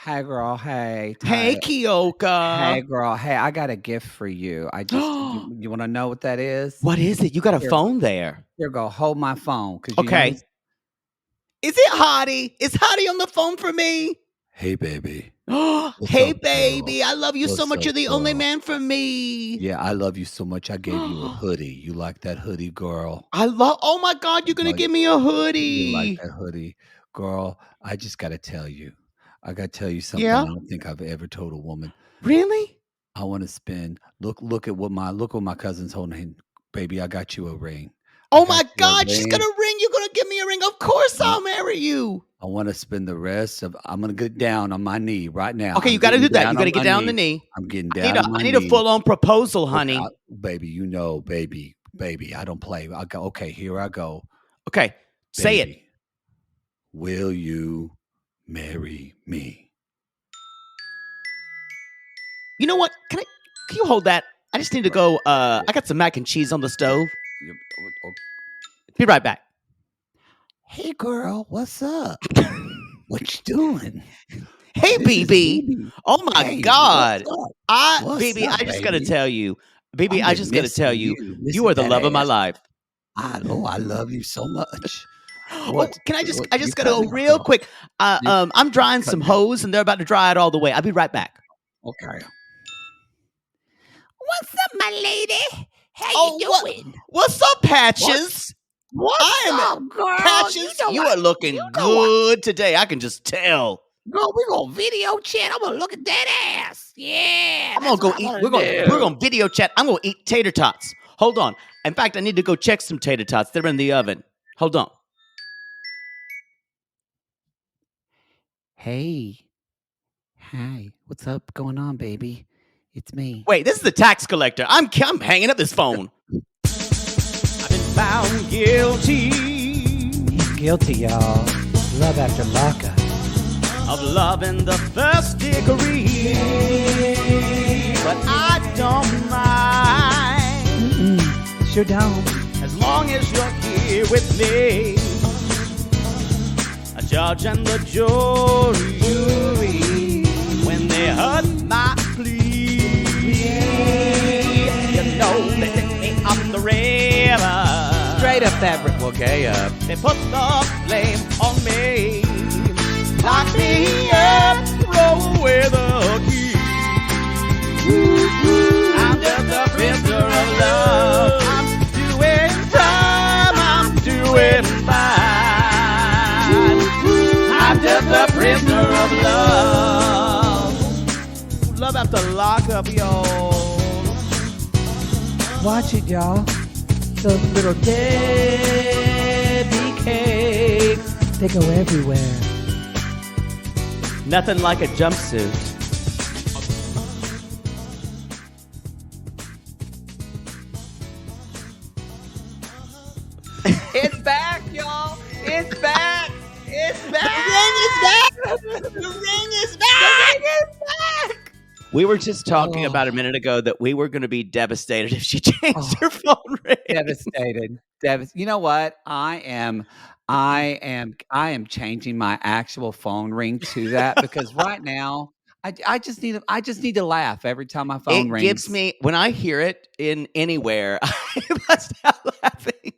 Hey, girl. Hey, Hey, Ty. Hey, Kyoka. girl. Hey, I got a gift for you. You want to know what that is? What is it? You got a Here, phone there. here, go. Hold my phone, cause you know Okay. this. Is it Hottie? Is Hottie on the phone for me? Hey, baby. What's Hey, up, girl? baby. I love you so What's much. up, You're the only girl? man for me. Yeah, I love you so much. I gave you a hoodie. You like that hoodie, girl? Oh my God, you're going to No, give me a you like hoodie. that hoodie, girl? I just gotta tell you. I gotta tell you something. Yeah? I don't think I've ever told a woman. Really? I want to spend. Look what my cousin's holding. Baby, I got you a ring. I Oh got my you a God, she's going ring. to ring. You're going to give me a ring. Of course I, I'll marry you. I want to spend the rest of. I'm gonna get down on my knee right now. Okay, I'm you got to getting do that. You down got on to get my down on the knee. knee. I'm getting I need down a, on my I need a knee. full-on proposal, Okay, honey. baby, baby. I don't play. I go. Okay, here I go, Okay, say it. baby. Will you marry me? You know what? Can you hold that? I just need to go. I got some mac and cheese on the stove. Be right back. Hey, girl, what's up? What you doing? Hey, This is BB. BB. Oh my Hey, God. what's up? BB, I just gotta Baby? tell you. BB, I've I been just gotta missing tell you, you, you are missing the that love of my ass. life. I love you so much. Oh, I You just gotta cut go me real off. quick. You I'm drying cut some me off. hose and they're about to dry it all the way. I'll be right back. Okay. What's up, my lady? How you doing? What's up, What? Patches? What's I'm up, girl? Patches. You are You looking know what? good today. I can just tell. Girl, we gonna video chat. I'm gonna look at that ass. Yeah, I'm gonna that's what go I'm eat. gonna We're do. gonna video chat. I'm gonna eat tater tots. Hold on. In fact, I need to go check some tater tots. They're in the oven. Hold on. Hey. Hi. What's up going on, baby? It's me. Wait, this is the tax collector. I'm hanging up this phone. I've been found guilty He's guilty, y'all. Love after lockup. of loving the first degree, but I don't mind Sure don't. as long as you're here with me. A judge and the jury, when they heard my plea, you know they picked me up the river. Straight up that well, gay up. They put the blame on me. Lock me up, throw away the key. I'm just a prisoner of love. I'm doing time, I'm doing fine. I'm just a prisoner of love. Love after lockup, y'all. Watch it, y'all. Those little Debbie cakes. They go everywhere. Nothing like a jumpsuit. It's back, y'all. It's back. It's back. The ring is back. We were just talking about a minute ago that we were going to be devastated if she changed her phone ring. Devastated. You know what? I am changing my actual phone ring to that because right now I just need to laugh every time my phone It rings. gives me when I hear it in anywhere, I bust out laughing.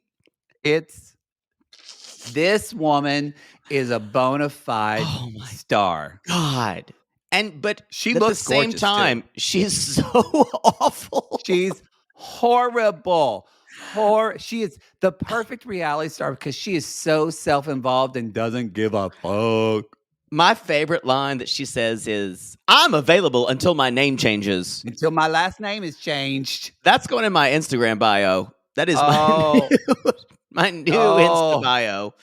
This woman is a bona fide star. God. But She at looks the same gorgeous, time, too. she's so awful. She's horrible. She is the perfect reality star because she is so self-involved and doesn't give a fuck. My favorite line that she says is, "I'm available until my name changes." Until my last name is changed. That's going in my Instagram bio. That is my new Insta bio.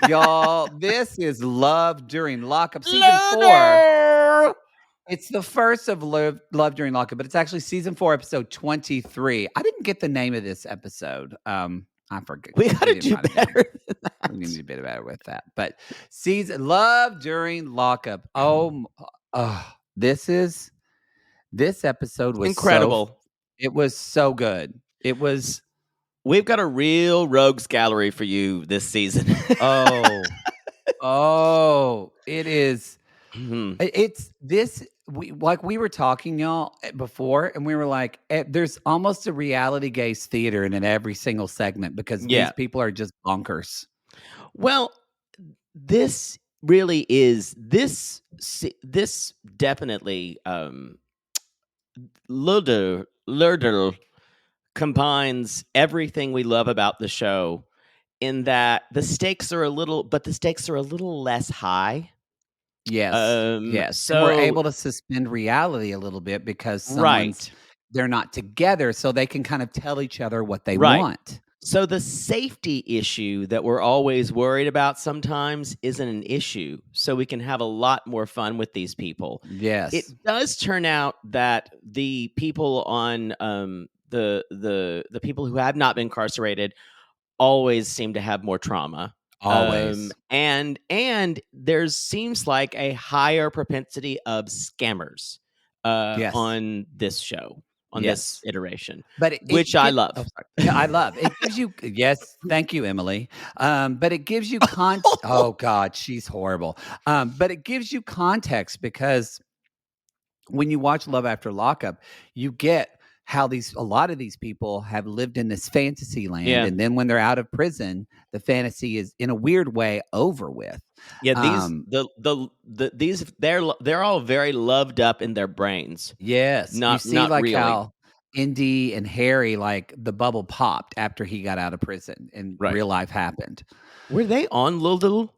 Y'all, this is Love During Lockup season 4. It's the first of Love During Lockup, but it's actually season 4, episode 23. I didn't get the name of this episode. I forget. We got to do better than that. We need to do better with that. But season Love During Lockup. This episode was incredible. It was so good. It was. We've got a real rogues gallery for you this season. It is. Mhm. It's this we were talking, y'all, before, and we were like, there's almost a reality gaze theater in every single segment because Yeah. these people are just bonkers. Well, this really is this definitely Lurder combines everything we love about the show in that the stakes are a little less high. Yes, yes, and we're So able to suspend reality a little bit because right. they're not together, so they can kind of tell each other what they Right. want. So the safety issue that we're always worried about sometimes isn't an issue. So we can have a lot more fun with these people. It Yes, does turn out that the people on the people who have not been incarcerated always seem to have more trauma. always. And there seems like a higher propensity of scammers Yes, on this show, on this yes. iteration, But which I love. sorry. Yeah, I love. It gives you yes, thank you, Emily. But it gives you oh god, she's horrible. But it gives you context because when you watch Love After Lockup, you get how a lot of these people have lived in this fantasy land, Yeah. and then when they're out of prison, the fantasy is in a weird way over with. Yeah, Um, these they're all very loved up in their brains. yes, you see Not like really. how Indy and Harry, like the bubble popped after he got out of prison and Right. real life happened. Were they on Little?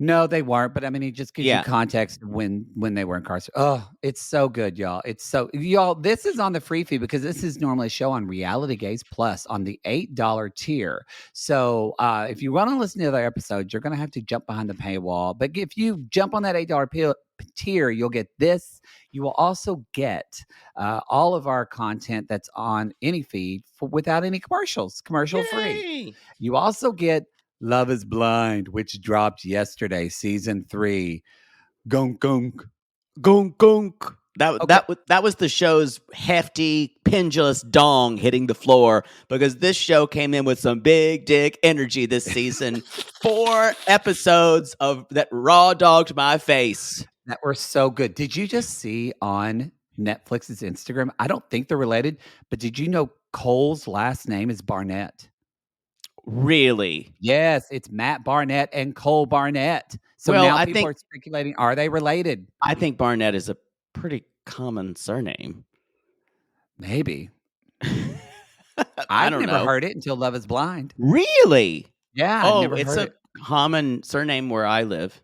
No, they weren't, but I mean, it just gives you Yeah. context of when they were incarcerated. Oh, it's so good, y'all. It's so y'all, this is on the free feed because this is normally a show on Reality Gaze Plus on the $8 tier. So if you want to listen to other episodes, you're gonna have to jump behind the paywall. But if you jump on that $8 tier, you'll get this. You will also get all of our content that's on any feed without any commercials, commercial free. Yay! You also get Love is Blind, which dropped yesterday, season 3. Gunk gunk. Gunk gunk. Okay. That was the show's hefty, pendulous dong hitting the floor because this show came in with some big dick energy this season. 4 episodes of that raw dogged my face. That were so good. Did you just see on Netflix's Instagram? I don't think they're related, but did you know Cole's last name is Barnett? Really? Yes, it's Matt Barnett and Cole Barnett. So Well, now people are speculating, are they related? I think Barnett is a pretty common surname. Maybe. I I've don't never know. heard it until Love is Blind. Really? Yeah, I've Oh, never it's heard a it. common surname where I live,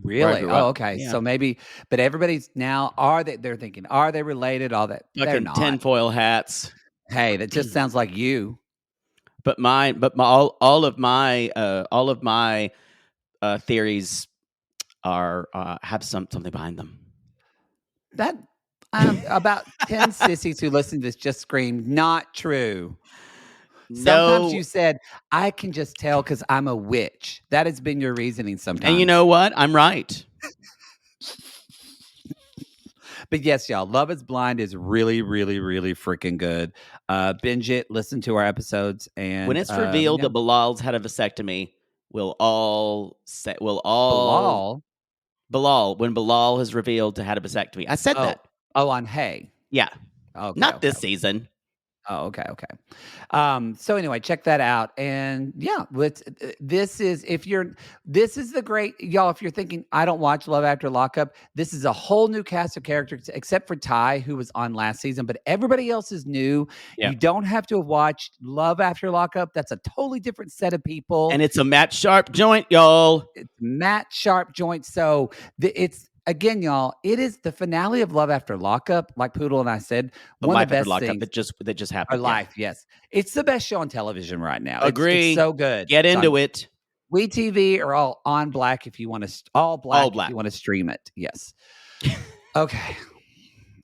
where I Really? grew Oh, up. okay. Yeah. So maybe, but everybody's now, they're thinking, are they related? All that. They're Fucking not. tinfoil hats. Hey, that just sounds like you. All of my theories are have something behind them. That about 10 sissies who listen to this just screamed, not true. Sometimes No, you said, I can just tell because I'm a witch. That has been your reasoning and you sometimes. know what? I'm right. But yes, y'all, Love is Blind is really, really, really freaking good. Binge it, listen to our episodes, When and it's revealed yeah. that Bilal's had a vasectomy, we'll all Bilal. Bilal when Bilal has revealed to had a vasectomy. I said Oh, that. oh, on Hay. Yeah, Okay, not okay. this season. Oh, okay, okay. So anyway, check that out. And yeah, this is this is the great y'all. If you're thinking I don't watch Love After Lockup, this is a whole new cast of characters except for Ty, who was on last season, but everybody else is new. Yeah, You don't have to have watched Love After Lockup. That's a totally different set of people. and it's a Matt Sharp joint, y'all. It's Matt Sharp joint. So it's again, y'all, it is the finale of Love After Lockup, like Poodle and I said, The one of Life the After best Lockup things. that just Our happened. Yeah, life, yes. It's the best show on television right now. It's agree. so good. Get It's on into it. WeTV or all on black if you want to all black All if black. you want to stream it. Yes. Okay.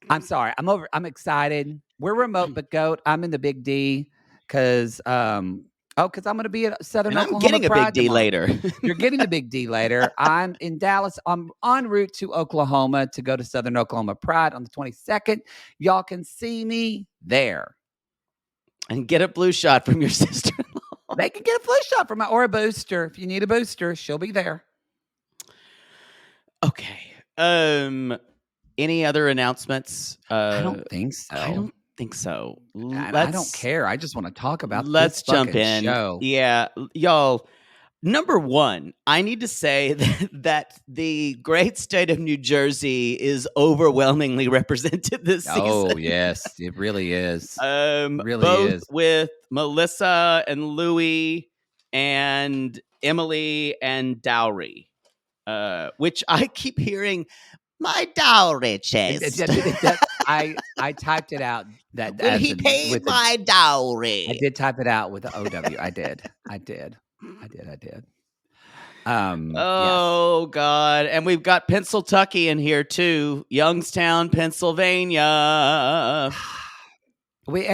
I'm sorry. I'm excited. We're remote, but goat. I'm in the Big D because because I'm gonna be at Southern And I'm Oklahoma getting a big Pride D tomorrow. later. You're getting the Big D later. I'm in Dallas. I'm en route to Oklahoma to go to Southern Oklahoma Pride on the 22nd. Y'all can see me there. And get a blue shot from your sister. They can get a flu shot or a booster. If you need a booster, she'll be there. Okay. Any other announcements? I don't think I so. don't think so. And I don't care. I just wanna talk about this Let's jump fucking in. show. Yeah, y'all. Number one, I need to say that the great state of New Jersey is overwhelmingly represented this season. Oh, yes. It really is. Really Both is. with Melissa and Louie and Emily and Dauri, which I keep hearing my dowry chest. I typed it out that Will as he in pay with the my dowry? I did type it out with the OW. I did. I did. I did. I did. Yes. Oh God! And we've got Pennsyltucky in here too, Youngstown, Pennsylvania. But we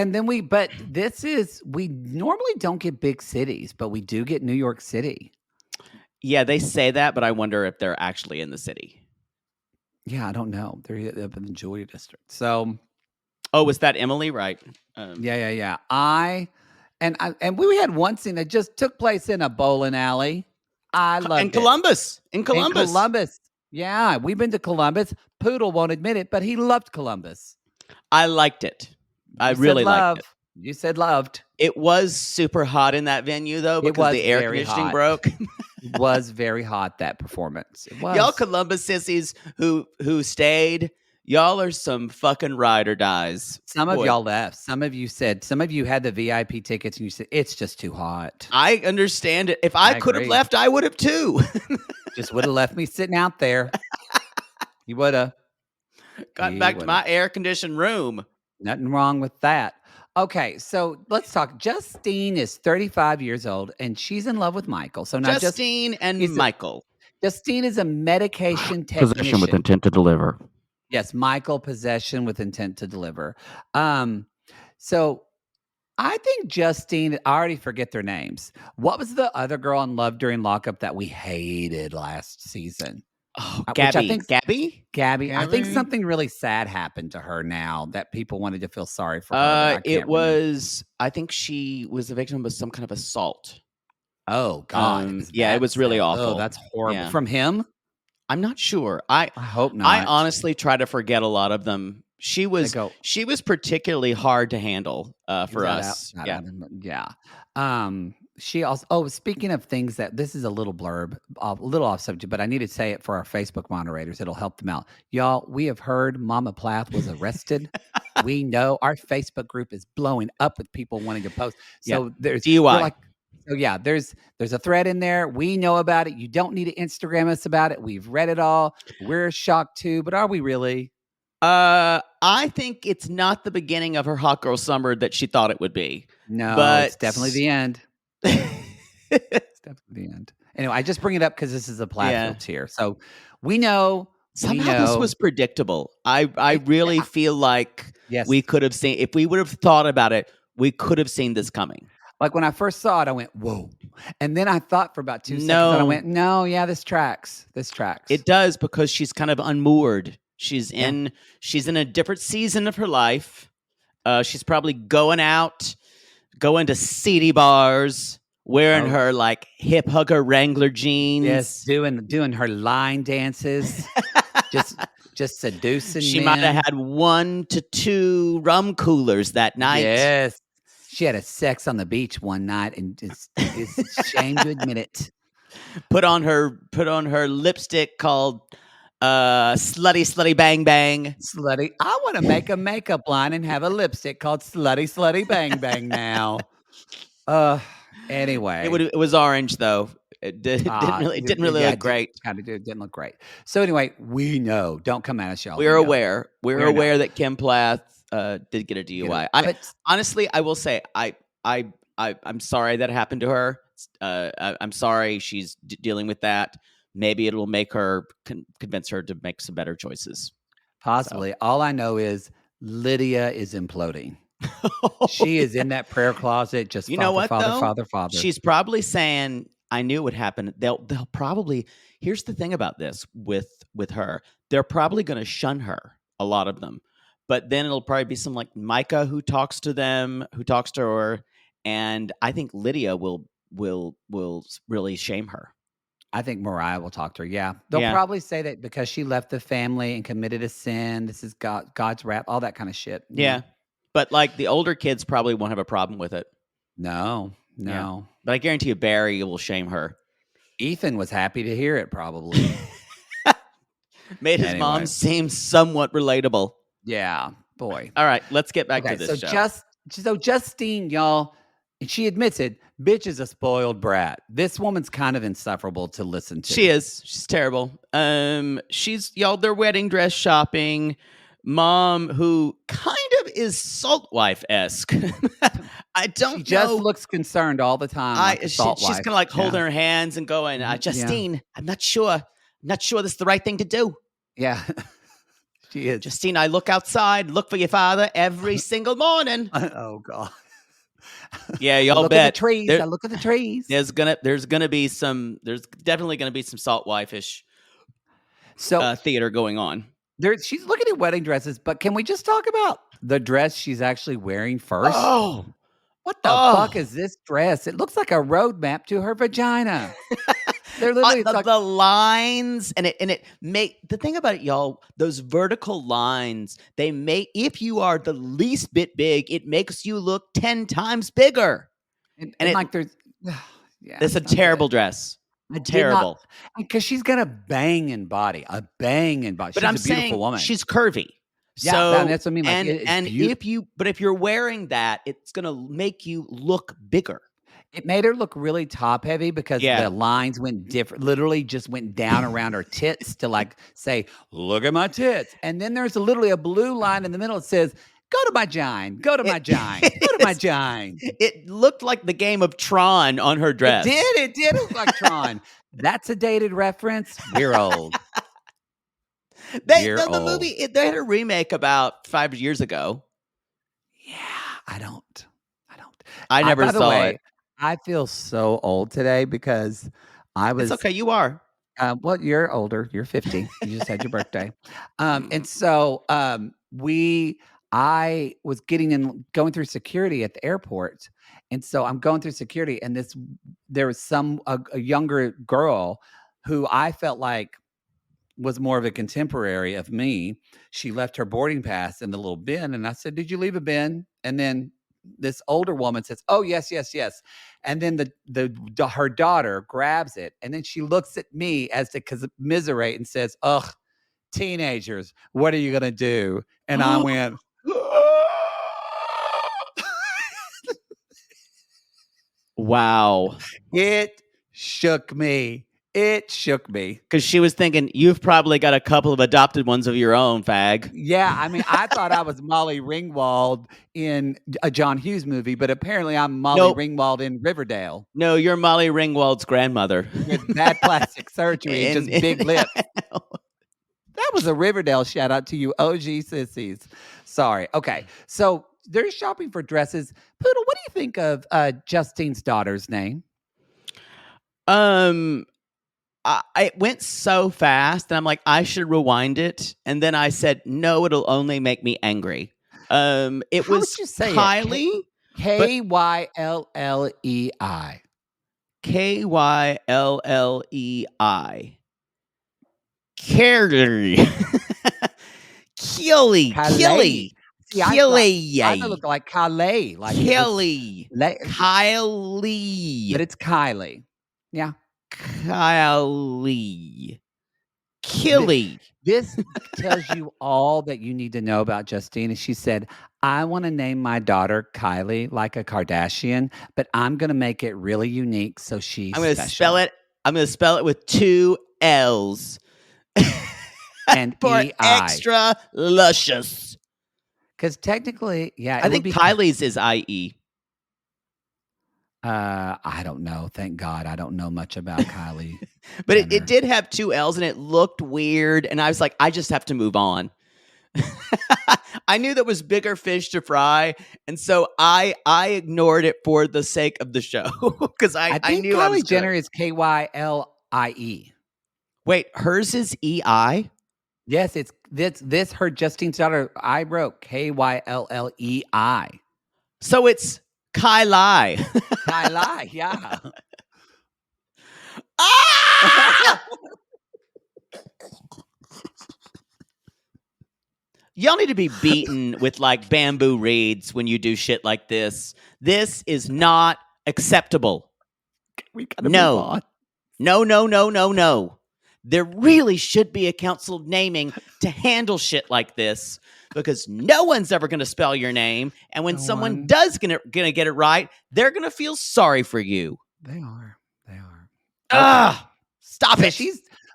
normally don't get big cities, but we do get New York City. Yeah, they say that, but I wonder if they're actually in the city. Yeah, I don't know. They're up in the Julia district. So, oh, was that Emily? Right. yeah. And we had one scene that just took place in a bowling alley. I loved in Columbus. it. In Columbus. Yeah, we've been to Columbus. Poodle won't admit it, but he loved Columbus. I liked it. I really liked it. You said loved. It was super hot in that venue, though, because the air conditioning broke. It was very hot, that performance. It was. Y'all Columbus sissies who stayed, y'all are some fucking ride or dies. Some of y'all left. Some of you had the VIP tickets and you said, it's just too hot. I understand it. If I could have left, I would have too. Just would have left me sitting out there. You would have. Gotten back to my air-conditioned room. Nothing wrong with that. Okay, so let's talk. Justine is 35 years old, and she's in love with Michael. So now Justine and Michael. Justine is a medication technician. Possession with intent to deliver. Yes, Michael, possession with intent to deliver. So I think Justine, I already forget their names. What was the other girl in Love During Lockup that we hated last season? Oh, Gabby. Gabby. I think something really sad happened to her now that people wanted to feel sorry for her. I think she was a victim of some kind of assault. Oh, God. It was really awful. Oh, that's horrible. Yeah. From him? I'm not sure. I hope not. I honestly try to forget a lot of them. She was particularly hard to handle for us. Yeah. She also, speaking of things this is a little blurb, a little off subject, but I need to say it for our Facebook moderators. It'll help them out. Y'all, we have heard Mama Plath was arrested. We know our Facebook group is blowing up with people wanting to post. So there's DUI. There's a thread in there. We know about it. You don't need to Instagram us about it. We've read it all. We're shocked too, but are we really? I think it's not the beginning of her hot girl summer that she thought it would be. No, but it's definitely the end. It's definitely the end. Anyway, I just bring it up because this is a Plathfield tier. So we know. Somehow this was predictable. I really feel like we could have seen, if we would have thought about it, we could have seen this coming. Like when I first saw it, I went, whoa. And then I thought for about 2 seconds and I went, no, yeah, this tracks. It does, because she's kind of unmoored. She's in a different season of her life. She's probably going to seedy bars, wearing her like hip hugger Wrangler jeans. Yes, doing her line dances. just seducing She men. might have had 1 to 2 rum coolers that night. Yes. She had a sex on the beach one night and is ashamed to admit it. Put on her lipstick called Slutty Bang Bang. Slutty. I want to make a makeup line and have a lipstick called Slutty Bang Bang now. Anyway. It was orange though. It didn't really look great. It didn't look great. So anyway, we know. Don't come at us, y'all. We're aware. We're aware that Kim Plath did get a DUI. Honestly, I will say I'm sorry that happened to her. I'm sorry she's dealing with that. Maybe it'll make her convince her to make some better choices. Possibly. So. All I know is Lydia is imploding. She is in that prayer closet. Just Father. She's probably saying, "I knew it would happen." They'll probably. Here's the thing about this with her. They're probably going to shun her. A lot of them. But then it'll probably be some like Micah who talks to her, and I think Lydia will really shame her. I think Mariah will talk to her. Yeah, they'll Yeah. probably say that because she left the family and committed a sin. This is God's wrath, all that kind of shit. Yeah. But like the older kids probably won't have a problem with it. No, Yeah. no. But I guarantee you Barry will shame her. Ethan was happy to hear it. Probably. Made his mom Anyway. seem somewhat relatable. Yeah, boy. All right, let's get back to Okay, this show. so Justine, y'all, and she admits it. Bitch is a spoiled brat. This woman's kind of insufferable to listen to. She is. She's terrible. She's y'all. They're wedding dress shopping. Mom, who kind of is salt wife esque. I don't She just know. looks concerned all the time. Like a salt She's wife. kind of like holding her hands and going, Yeah. Justine, I'm not sure. I'm not sure this is the right thing to do. Yeah, she is. Justine, I look outside, look for your father every single morning. Oh God. Yeah, y'all look bet. at the trees. I look at the trees. There's definitely gonna be some salt wife-ish theater going on. She's looking at wedding dresses, but can we just talk about the dress she's actually wearing first? Oh, what the fuck is this dress? It looks like a roadmap to her vagina. They're literally the lines and it make the thing about it, y'all. Those vertical lines, they make if you are the least bit big, it makes you look 10 times bigger. And like there's, yeah, it's a terrible dress. Terrible. Because she's got a banging body, But she's I'm a beautiful woman. She's curvy. Yeah, so that's what I mean. Like, and if you're wearing that, it's gonna make you look bigger. It made her look really top heavy because the lines went different, literally just went down around her tits to like say, look at my tits. And then there's literally a blue line in the middle that says, go to my gine, go to my gine, go to my gine. It looked like the game of Tron on her dress. It did look like Tron. That's a dated reference. We're old. The movie, they had a remake about 5 years ago. Yeah, I don't. I never saw it. I feel so old today because I was. It's okay, you are. Well, you're older. You're 50. You just had your birthday. And so I was going through security at the airport. And so I'm going through security, and there was a younger girl who I felt like was more of a contemporary of me. She left her boarding pass in the little bin, and I said, "Did you leave a bin?" And then this older woman says, "Oh, yes, yes, yes." And then her daughter grabs it, and then she looks at me as to commiserate and says, "Ugh, teenagers, what are you gonna do?" And I went, wow. It shook me. It shook me. Because she was thinking, you've probably got a couple of adopted ones of your own, fag. Yeah, I mean, I thought I was Molly Ringwald in a John Hughes movie, but apparently I'm Molly Ringwald in Riverdale. No, you're Molly Ringwald's grandmother. With bad plastic surgery and just big lips. That was a Riverdale shout out to you OG sissies. Sorry. Okay, so they're shopping for dresses. Poodle, what do you think of Justine's daughter's name? It went so fast, and I'm like, I should rewind it. And then I said, no, it'll only make me angry. It was Kylie. Kyllei. Kyllei. Kylie. I look like Kylie. Like Kylie. But it's Kylie. Yeah. Kylie. This tells you all that you need to know about Justine. And she said, I want to name my daughter Kylie like a Kardashian, but I'm going to make it really unique so she's I'm going to spell it. I'm going to spell it with 2 L's. And for E-I. extra luscious. Because technically, yeah. I think Kylie's is IE. I don't know. Thank God. I don't know much about Kylie. But it did have 2 L's, and it looked weird. And I was like, I just have to move on. I knew that was bigger fish to fry. And so I ignored it for the sake of the show. Because I knew Kylie Jenner is Kylie. Wait, hers is EI? Yes, it's this her Justine's daughter. I wrote Kyllei. So it's Kylie. Kylie, yeah. Ah! Y'all need to be beaten with like bamboo reeds when you do shit like this. This is not acceptable. We gotta move No. on. No, no, no, no, no. There really should be a council naming to handle shit like this because no one's ever going to spell your name. And when No someone one. does gonna get it right, they're going to feel sorry for you. They are. They are. Okay. Ugh, stop So it.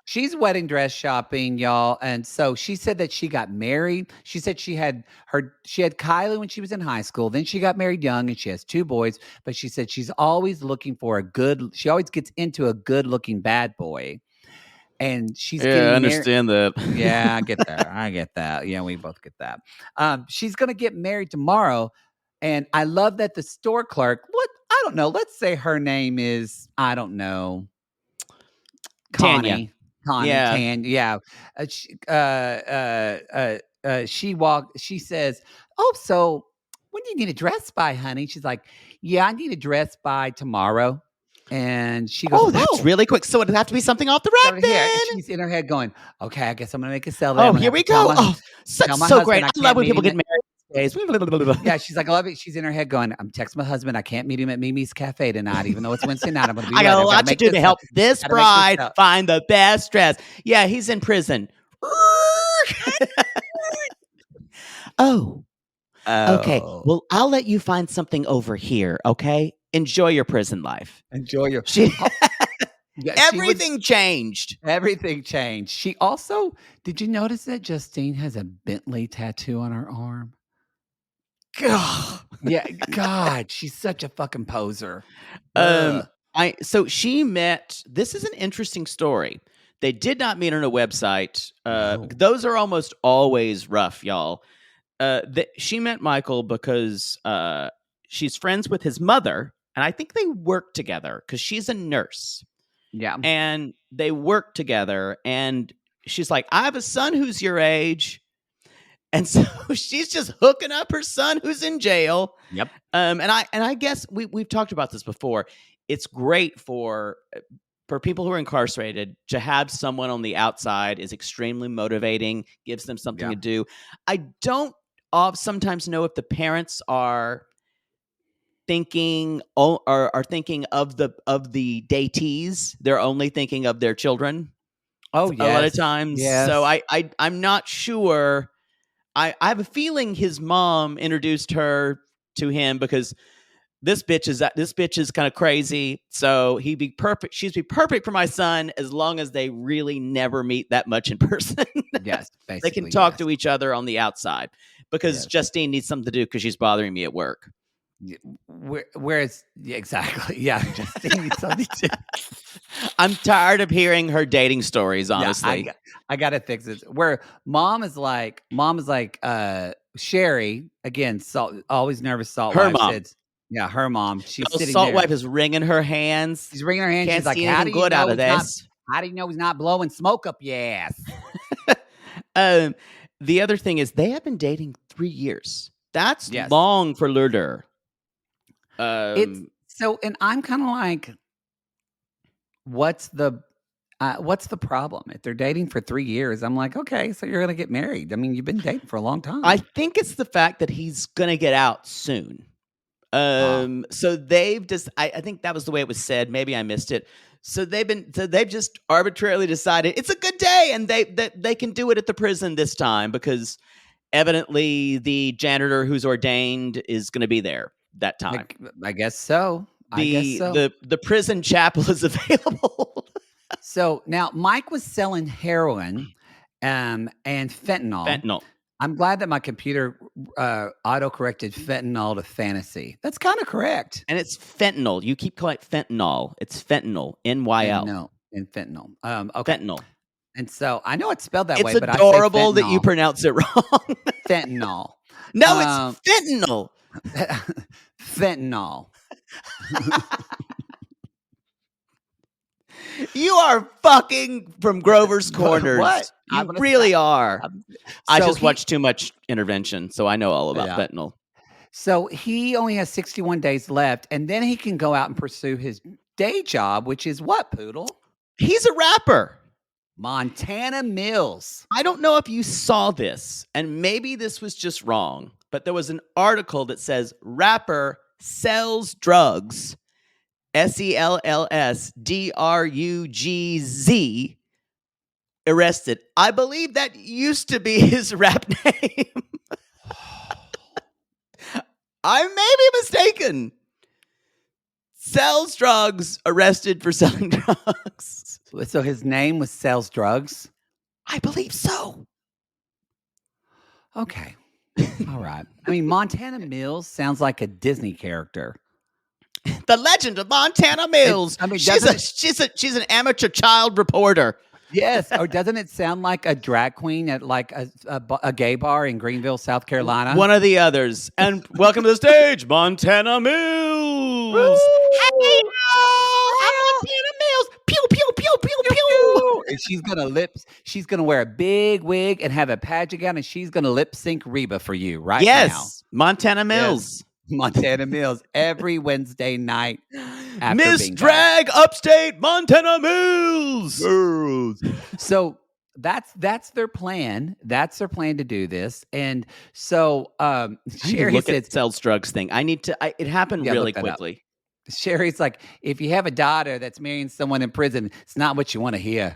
she's wedding dress shopping, y'all, and so she said that she got married. She said she had Kylie when she was in high school. Then she got married young, and she has 2 boys. But she said she's always looking for a good. She always gets into a good-looking bad boy, and she's Yeah, I getting married. understand that. Yeah, I get that. I get that. Yeah, we both get that. She's gonna get married tomorrow, and I love that the store clerk. What I don't know. Let's say her name is I don't know. Tanya. Connie, Connie, Yeah. Tan, yeah. She says, "Oh, so when do you need a dress by, honey?" She's like, "Yeah, I need a dress by tomorrow." And she goes, Oh, that's "Oh, really quick. So it'd have to be something off the so rack here." And then. she's in her head going, "Okay, I guess I'm gonna make a sale. Oh, I'm gonna here have we to tell go. my Oh, tell my so great. husband I I love can't when meet people him get at." married these days. Yeah, she's like, "I love it." She's in her head going, "I'm texting my husband. I can't meet him at Mimi's Cafe tonight, even though it's Wednesday night. I'm gonna be I got late. a I've got to lot to make do to this up. help this Got to make this bride up." find the best dress. Yeah, he's in prison. Oh, okay. Oh, Well, I'll let you find something over here, okay? Enjoy your prison life. enjoy your. She Yeah, she would. everything changed. Everything changed. She also did you notice that Justine has a Bentley tattoo on her arm? Gah. Yeah, God, she's such a fucking poser. Um, Ugh. so she met. This is an interesting story. They did not meet on a website. No. Those are almost always rough, y'all. She met Michael because she's friends with his mother, and I think they work together because she's a nurse, Yeah. and they work together. And she's like, "I have a son who's your age," and so she's just hooking up her son who's in jail. Yep. And I guess we've talked about this before. It's great for people who are incarcerated to have someone on the outside is extremely motivating, gives them something Yeah. to do. I don't sometimes know if the parents are thinking are thinking of the datees. They're only thinking of their children Oh, a lot of yes. times. So Yes. I'm not sure. I have a feeling his mom introduced her to him because this bitch is kind of crazy. So he'd be perfect. She'd be perfect for my son as long as they really never meet that much in person. Yes, They can basically, talk yes. to each other on the outside because Yes. Justine needs something to do because she's bothering me at work. Whereas yeah, exactly. Yeah, Justine needs something to. I'm tired of hearing her dating stories, honestly. Yeah, I gotta fix this. Where mom is like, Sherry again. Always nervous. Salt Her wife mom. said, "Yeah, her mom. She's Oh, sitting Salt there. Wife is wringing her hands. She's wringing her hands. Can't She's like, see how anything do you good out know of he's not? this. How do you know he's not blowing smoke up your ass?" um, the other thing is they have been dating 3 years. That's Yes, long for Lourdes. it's so, and I'm kind of like, what's the problem if they're dating for 3 years? I'm like, okay, so you're gonna get married. I mean, you've been dating for a long I time. think it's the fact that he's gonna get out soon. Ah, So they've just I think that was the way it was said. Maybe I missed it. So they've just arbitrarily decided it's a good day and they can do it at the prison this time because evidently the janitor who's ordained is going to be there that time. I guess so. I guess The so. the prison chapel is available. So now Mike was selling heroin, and fentanyl. Fentanyl. I'm glad that my computer auto-corrected fentanyl to fantasy. That's kind of correct. And it's fentanyl. You keep calling it fentanyl. It's fentanyl. NYL. Fentanyl. Okay. Fentanyl. And so I know it's spelled that It's way, but I say adorable that you fentanyl. pronounce it wrong. Fentanyl. No, Um, it's fentanyl. fentanyl. You are fucking from Grover's Corners. What? You I'm gonna really stop. are. I So just watched too much Intervention, so I know all about Yeah. fentanyl. So he only has 61 days left, and then he can go out and pursue his day job, which is what, Poodle? He's a rapper. Montana Mills. I don't know if you saw this, and maybe this was just wrong, but there was an article that says rapper sells drugs, SELLSDRUGZ, arrested. I believe that used to be his rap name. I may be mistaken. Sells drugs, arrested for selling drugs. So his name was Sells Drugs? I believe so. Okay. All right. I mean, Montana Mills sounds like a Disney character. The Legend of Montana Mills. I mean, she's an amateur child reporter. Yes, or doesn't it sound like a drag queen at like a gay bar in Greenville, South Carolina? One of the others. And welcome to the stage, Montana Mills. Hey, I'm Montana Mills. Pew, pew, pew, pew, pew. And she's gonna wear a big wig and have a pageant gown, and she's gonna lip sync Reba for you right now. Yes, Montana Mills. Yes. Montana Mills every Wednesday night. Miss Drag Upstate Montana Mills. So that's their plan. That's their plan to do this. And so Sherry look says, at sells drugs thing. I need to. It happened really quickly. Sherry's like, if you have a daughter that's marrying someone in prison, it's not what you want to hear.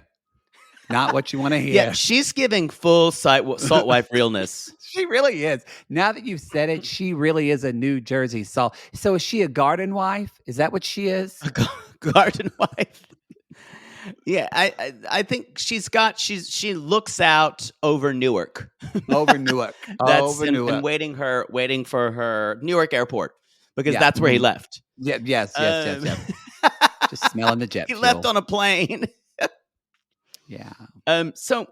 Not what you want to hear. Yeah, she's giving full salt wife realness. She really is. Now that you've said it, she really is a New Jersey salt. So is she a garden wife? Is that what she is? A garden wife. Yeah, I think she looks out over Newark. Over Newark. And waiting for her Newark airport because that's where he left. Yeah, yes. Just smelling the jet fuel. He left on a plane. Yeah. So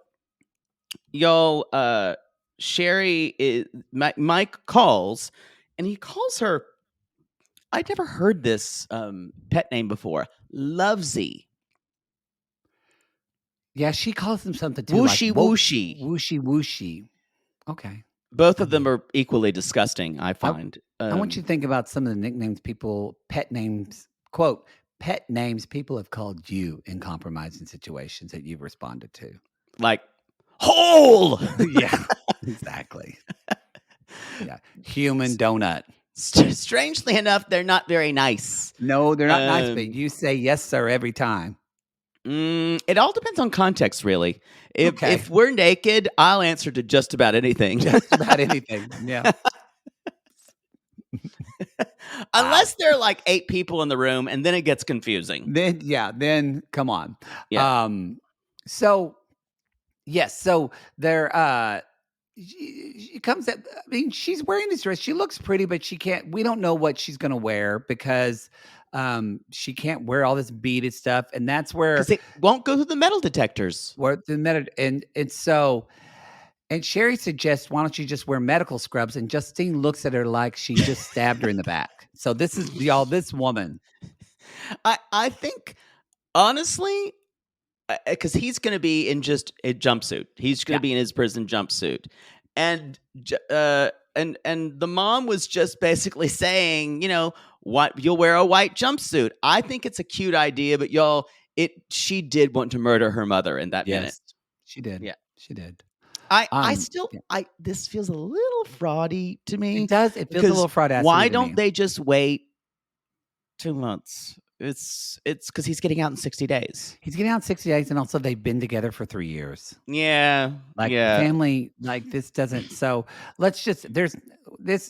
y'all, Sherry is Mike calls, and he calls her. I'd never heard this pet name before. Lovesy. Yeah, she calls him something too. Wooshy like, wooshy. Wooshy wooshy. Okay. Both of them are equally disgusting, I find. I want you to think about some of the nicknames pet names, quote, pet names people have called you in compromising situations that you've responded to. Like, hole! Yeah, exactly. Yeah, human donut. Strangely enough, they're not very nice. No, they're not nice, but you say yes, sir, every time. It all depends on context, really. If we're naked, I'll answer to just about anything. Just about anything, yeah. Unless there are like 8 people in the room, and then it gets confusing. Then come on. Yeah. So they're she comes at, I mean, she's wearing this dress. She looks pretty, but we don't know what she's gonna wear because she can't wear all this beaded stuff, and that's where it won't go through the metal detectors. And Sherry suggests, why don't you just wear medical scrubs? And Justine looks at her like she just stabbed her in the back. So this is this woman. I think, honestly, because he's going to be in just a jumpsuit. He's going to be in his prison jumpsuit. And the mom was just basically saying, what, you'll wear a white jumpsuit. I think it's a cute idea, but y'all, she did want to murder her mother in that minute. She did. Yeah, she did. This feels a little fraudy to me. It does. It feels a little fraudy. Why don't they just wait 2 months? It's because he's getting out in 60 days. He's getting out in 60 days, and also they've been together for 3 years. Yeah. Family, this doesn't. So this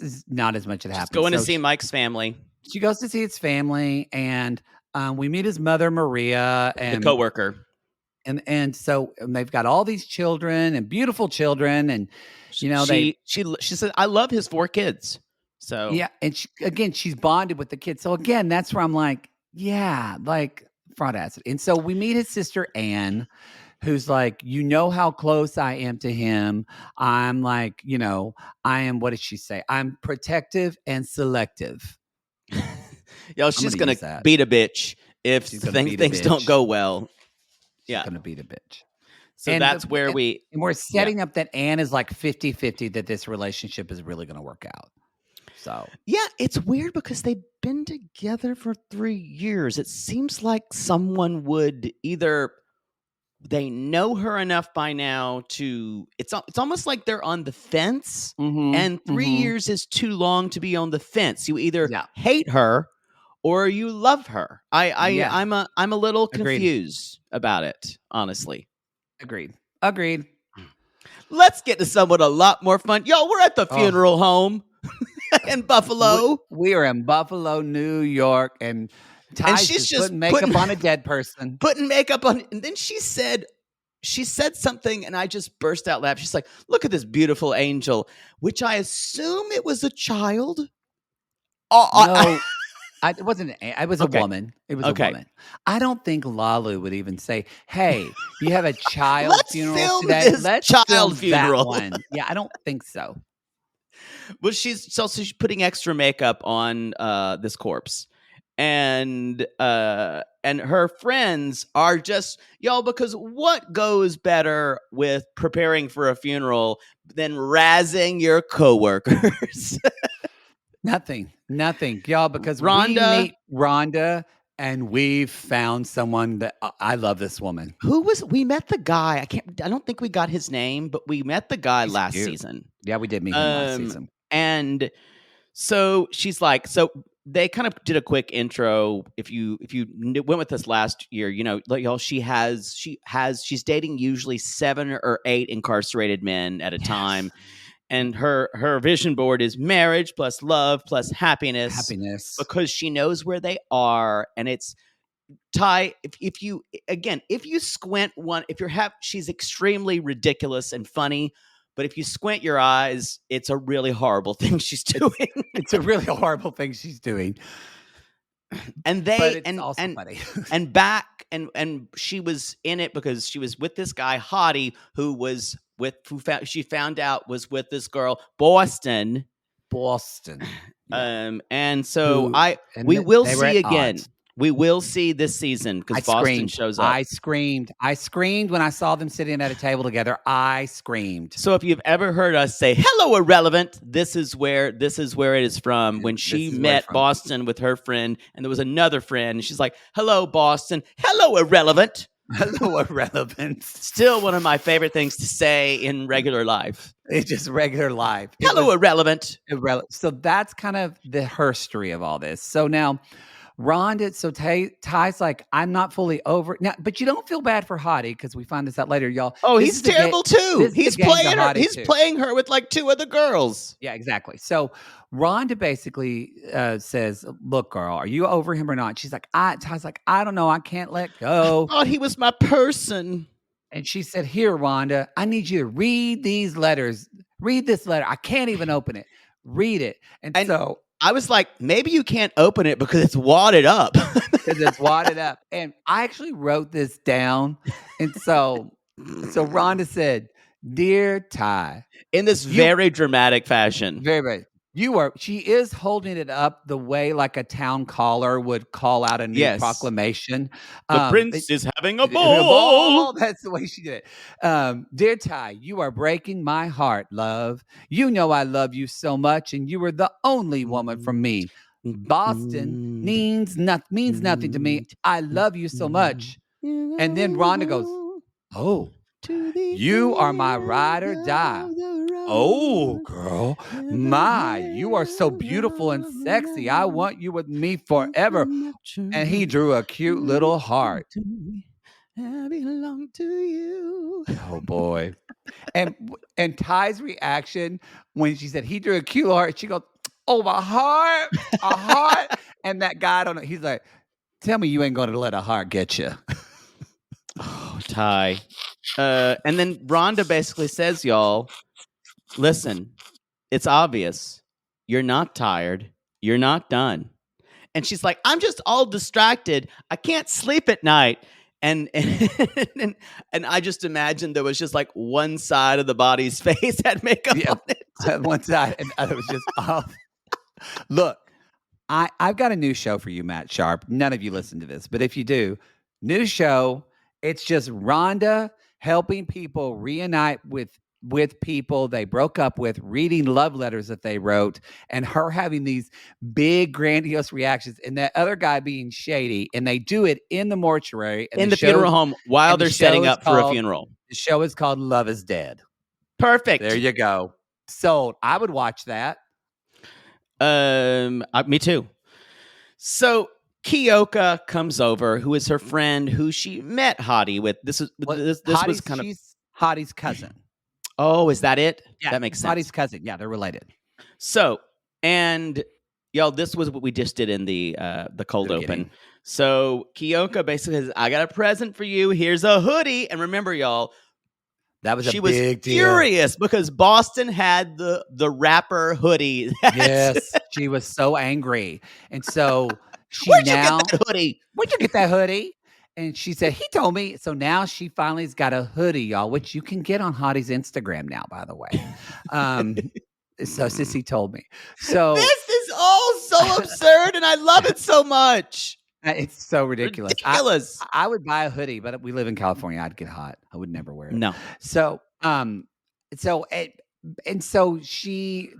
is not as much that happens. Going to see Mike's family. She goes to see his family, and we meet his mother, Maria, and the coworker. And so they've got all these children and beautiful children, and she said, I love his 4 kids. So yeah, and she's bonded with the kids. So again, that's where I'm like, yeah, like fraud acid. And so we meet his sister Anne, who's like, how close I am to him. I'm like, I am. What did she say? I'm protective and selective. Yo, she's gonna beat a bitch if things don't go well. She's going to beat a bitch. So that's where we're setting up that Anne is like 50-50 that this relationship is really going to work out. So Yeah, it's weird because they've been together for 3 years. It seems like someone would either they know her enough by now to it's almost like they're on the fence, mhm, and 3 mhm. years is too long to be on the fence. You either Yeah. hate her or you love her. Yeah. I'm a little Agreed. confused about it, honestly. Agreed. Agreed. Let's get to someone a lot more fun. Yo, we're at the Oh, funeral home in we Buffalo, we are in Buffalo, New York, and and Ty's she's just just putting putting makeup on a dead person. putting makeup on, and then she said something, and I just burst out laughing. She's like, "Look at this beautiful angel," which I assume it was a child. Oh, No, it wasn't it was a okay, woman. It was a okay. woman. I don't think Lalu would even say, "Hey, you have a child Let's funeral film today? this Let's child film that funeral. one." Yeah, I don't think so. Well, she's putting extra makeup on this corpse. And her friends are just y'all, because what goes better with preparing for a funeral than razzing your coworkers? Nothing, y'all, because we Rhonda, meet Rhonda, and we've found someone that I love this woman. we met the guy. I don't think we got his name, but we met the guy He's last cute. season. Yeah, we did meet him last season. And so she's like, so they kind of did a quick intro. If you went with us last year, like y'all, she's dating usually 7 or 8 incarcerated men at a time, Yes. and her vision board is marriage plus love plus happiness, Happiness. because she knows where they are, and it's Ty. If you squint one, she's extremely ridiculous and funny. But if you squint your eyes, it's a really horrible thing she's doing. It's a really horrible thing she's doing, and but they it's also and funny. and back and she was in it because she was with this guy Hottie, she found out was with this girl Boston. Boston. Yeah. And so Who we will they were see at again. odds. We will see this season because I Boston screamed. shows up. I screamed. I screamed when I saw them sitting at a table together. I screamed. So if you've ever heard us say "Hello, irrelevant," this is where it is from. When she This is where it's met from. Boston with her friend, and there was another friend, and she's like, "Hello, Boston. Hello, irrelevant." Hello, irrelevant. Still one of my favorite things to say in regular life. It's just regular life. Hello, irrelevant. Irrelevant. So that's kind of the herstory of all this. So now Rhonda, so Ty's like, I'm not fully over now, but you don't feel bad for Hottie because we find this out later, y'all. Oh, This he's is the terrible too. this is He's the game to playing her. Hottie He's too. playing her with like 2 other girls. Yeah, exactly. So Rhonda basically says, "Look, girl, are you over him or not?" She's like, Ty's like, "I don't know. I can't let go." Thought he was my person. And she said, "Here, Rhonda, I need you to read these letters. Read this letter. I can't even open it. Read it." And so I was like, maybe you can't open it because it's wadded up. because it's wadded up. And I actually wrote this down. And so Rhonda said, "Dear Ty," in this very dramatic fashion. very. She is holding it up the way like a town caller would call out a new proclamation. The prince is having a ball. That's the way she did it. Dear Ty, you are breaking my heart, love. You know I love you so much, and you are the only woman for me. Boston means nothing to me. I love you so much. And then Rhonda goes, "Oh, you are my ride or die. Oh, girl, my, you are so beautiful and sexy. I want you with me forever." And he drew a cute little heart. I belong to you. Oh boy. And Ty's reaction when she said he drew a cute heart, she goes, "Oh, my heart, a heart." And that guy, I don't know, he's like, "Tell me you ain't gonna let a heart get you." Oh, Ty. And then Rhonda basically says, y'all, listen, it's obvious. You're not tired. You're not done. And she's like, I'm just all distracted. I can't sleep at night. And I just imagined there was just like one side of the body's face had makeup on it. One side, and it was just off. Look, I've got a new show for you, Matt Sharp. None of you listen to this, but if you do, new show. It's just Rhonda helping people reunite with with people they broke up with, reading love letters that they wrote, and her having these big, grandiose reactions, and that other guy being shady. And they do it in the mortuary, In the funeral home while and they're setting up for a funeral. the show is called Love Is Dead. There Perfect. you go. Sold. I would watch that. Me too. So Kyoka comes over, who is her friend, who she met Hottie with. This was kind of. She's Hottie's cousin. Oh, is that it? Yeah, That makes it's sense. Hottie's cousin. Yeah, they're related. So, and y'all, this was what we just did in the cold The open. beginning. So Kyoka basically says, "I got a present for you. Here's a hoodie." And remember, y'all, That was she a was big deal. furious because Boston had the rapper hoodie. Yes, she was so angry, and so she Where'd you now get that hoodie? where'd you get that hoodie? And she said, he told me. So now she finally's got a hoodie, y'all, which you can get on Hottie's Instagram now, by the way. So Sissy told me. So This is all so absurd, and I love it so much. it's so ridiculous. Ridiculous. I would buy a hoodie, but we live in California. I'd get hot. I would never wear it. No. So, so it, and so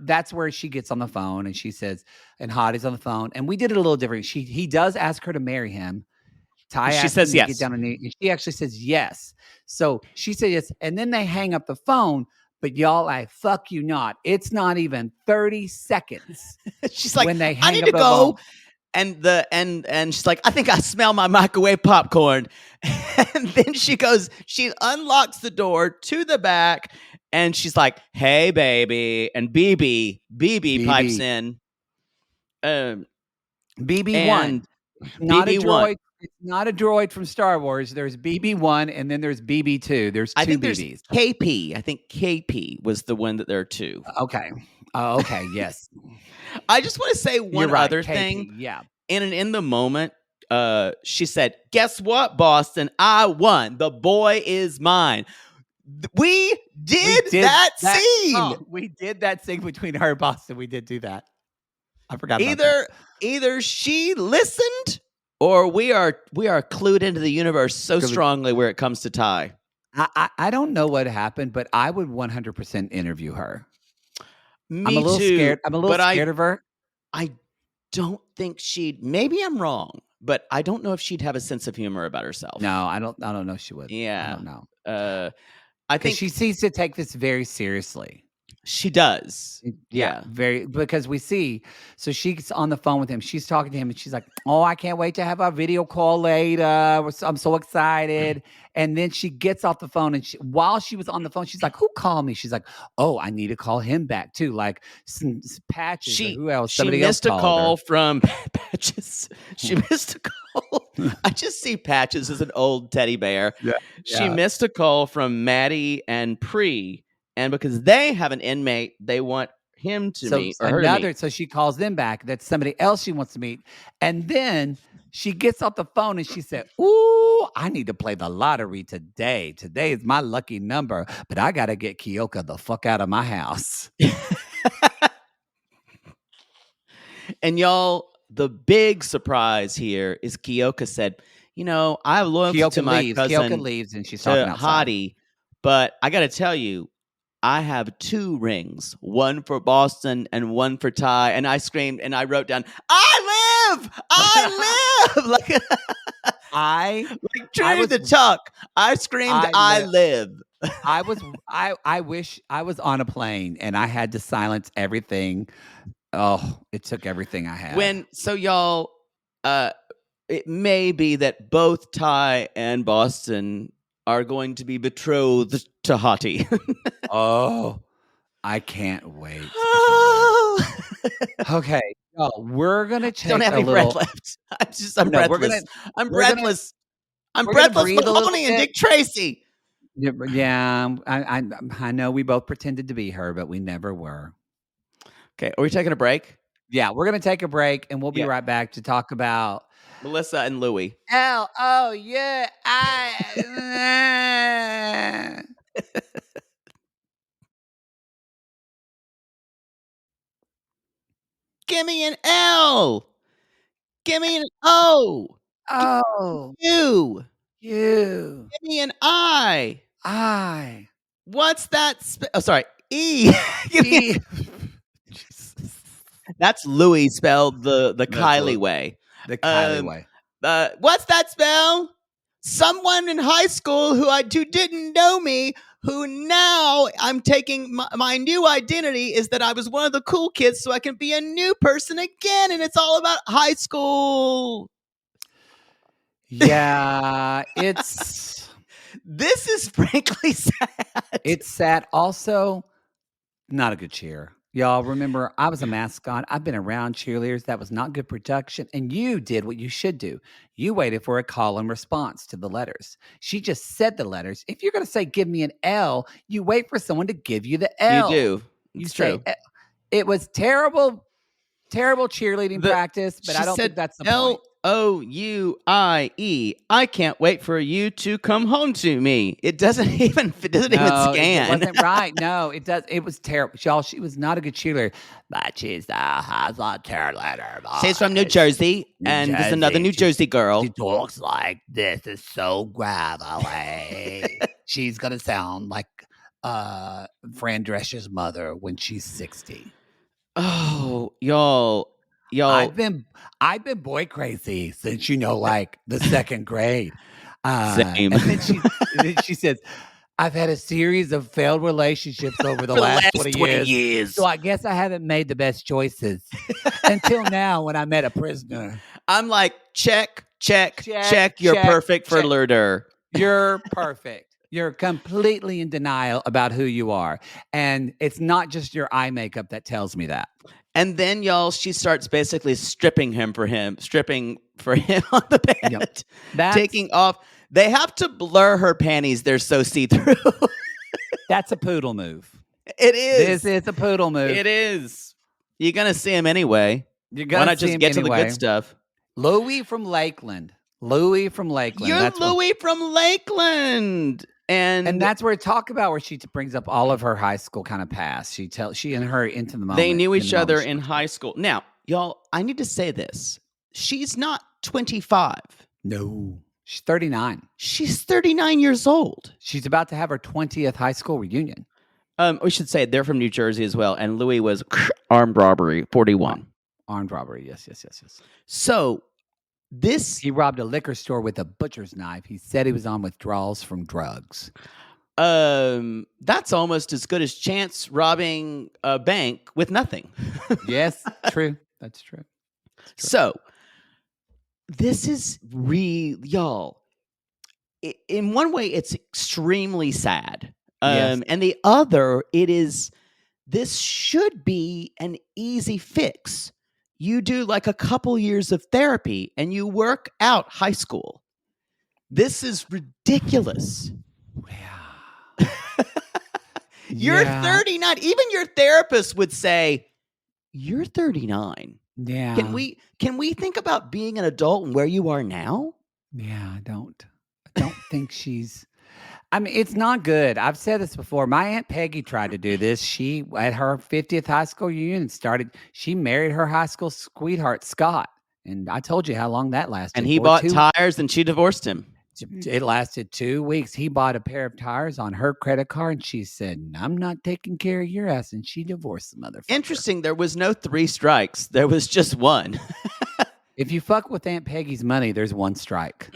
that's where she gets on the phone and she says, and Hottie's on the phone, and we did it a little different. He does ask her to marry him. Ty She asks says him to yes. get down on knee, and she actually says yes. So she said yes, and then they hang up the phone. But y'all, I fuck you not. It's not even 30 seconds. She's like, when they I hang need up to the go. phone. And she's like, I think I smell my microwave popcorn. And then she unlocks the door to the back, and she's like, hey, baby. And BB pipes in. BB1. Not a BB1. droid. It's not a droid from Star Wars. There's BB1 and then there's BB2. There's two I think BBs. there's KP. I think KP was the one that there are two. Okay. Okay. Yes. I just want to say one right, other KP, thing. Yeah. In the moment, she said, guess what, Boston? I won. The boy is mine. We did that scene. Oh, we did that scene between her and Boston. We did do that. I forgot about that. Either she listened or we are clued into the universe so strongly where it comes to Ty. I don't know what happened, but I would 100% interview her. Me I'm a little too, scared. I'm a little scared of her. I don't think she'd. Maybe I'm wrong, but I don't know if she'd have a sense of humor about herself. No, I don't know if she would. Yeah, I don't know. I think she seems to take this very seriously. She does. Yeah, very, because we see. So she's on the phone with him. She's talking to him, and she's like, "Oh, I can't wait to have our video call later. I'm so excited." And then she gets off the phone, and while she was on the phone, she's like, "Who called me?" She's like, "Oh, I need to call him back too." Like some Patches. Who else? Somebody she missed else a call her. from Patches. She missed a call. I just see Patches as an old teddy bear. Yeah. She missed a call from Maddie and Pre. And because they have an inmate, they want him to meet or her to meet. So she calls them back. That's somebody else she wants to meet. And then she gets off the phone and she said, "Ooh, I need to play the lottery today. Today is my lucky number, but I got to get Kyoka the fuck out of my house." And y'all, the big surprise here is Kyoka said, I have loyalty to my cousin. Kyoka leaves and she's talking outside. Hottie, but I got to tell you, I have 2 rings, one for Boston and one for Ty. And I screamed and I wrote down, I live! Like True the Tuck. I screamed, I live. I wish I was on a plane and I had to silence everything. Oh, it took everything I had. So y'all, it may be that both Ty and Boston are going to be betrothed to Hottie. Oh, I can't wait. Oh. Okay, we're gonna take don't have any breath left. I'm breathless. I'm breathless. I'm breathless with Tony and Dick Tracy. Yeah, I know we both pretended to be her, but we never were. Okay, are we taking a break? Yeah, we're gonna take a break, and we'll be right back to talk about Melissa and Louie. Oh yeah, Give me an L. Give me an O. Oh, U. you. Give me an I. I. What's that? Oh, sorry. E. E. That's Louis spelled the That's Kylie way. the Kylie Um, way. what's that spell? Someone in high school who didn't know me, who now I'm taking my new identity is that I was one of the cool kids, so I can be a new person again, and it's all about high school. Yeah, This is frankly sad. it's sad. Also, not a good cheer. Y'all remember, I was a mascot. I've been around cheerleaders. That was not good production. And you did what you should do. You waited for a call and response to the letters. She just said the letters. If you're going to say, give me an L, you wait for someone to give you the You L. do. You It's say, true. It was terrible, terrible cheerleading practice, but She I don't think said that's the point. LOUIE. I can't wait for you to come home to me. It doesn't even scan. It wasn't right. No, it does. It was terrible. Y'all, she was not a good cheerleader. But she's has a cheerleader. She's from New Jersey, and there's another New Jersey girl. She talks like this. Is so gravelly. She's gonna sound like Fran Drescher's mother when she's 60. Oh, y'all. I've been boy crazy since like the second grade. Same. And then she says, I've had a series of failed relationships over the last 20 years. So I guess I haven't made the best choices until now when I met a prisoner. I'm like, check. You're perfect for Lurder. You're perfect. You're completely in denial about who you are. And it's not just your eye makeup that tells me that. And then, y'all, she starts basically stripping for him on the bed. Yep. Taking off. They have to blur her panties. They're so see-through. That's a poodle move. It is. This is a poodle move. It is. You're going to see him anyway. Why not just get to the good stuff? Louis from Lakeland. You're Louis from Lakeland. And that's where she brings up all of her high school kind of past. She and her into the moment. They knew each other in high school. Now, y'all, I need to say this. She's not 25. No. She's 39. She's 39 years old. She's about to have her 20th high school reunion. We should say they're from New Jersey as well. And Louis was armed robbery, 41. Armed robbery, yes. So he robbed a liquor store with a butcher's knife. He said he was on withdrawals from drugs. That's almost as good as Chance robbing a bank with nothing. Yes, true. That's true. So this is real, y'all. In one way, it's extremely sad. Yes. And the other, this should be an easy fix. You do like a couple years of therapy and you work out high school. This is ridiculous. Yeah. You're 39. Even your therapist would say, you're 39. Yeah. Can we think about being an adult and where you are now? Yeah, I don't think she's. I mean, it's not good. I've said this before. My Aunt Peggy tried to do this. She, at her 50th high school reunion, she married her high school sweetheart, Scott. And I told you how long that lasted. And he bought tires and she divorced him. It lasted 2 weeks. He bought a pair of tires on her credit card. And she said, I'm not taking care of your ass. And she divorced the motherfucker. Interesting. There was no 3 strikes. There was just one. If you fuck with Aunt Peggy's money, there's 1 strike.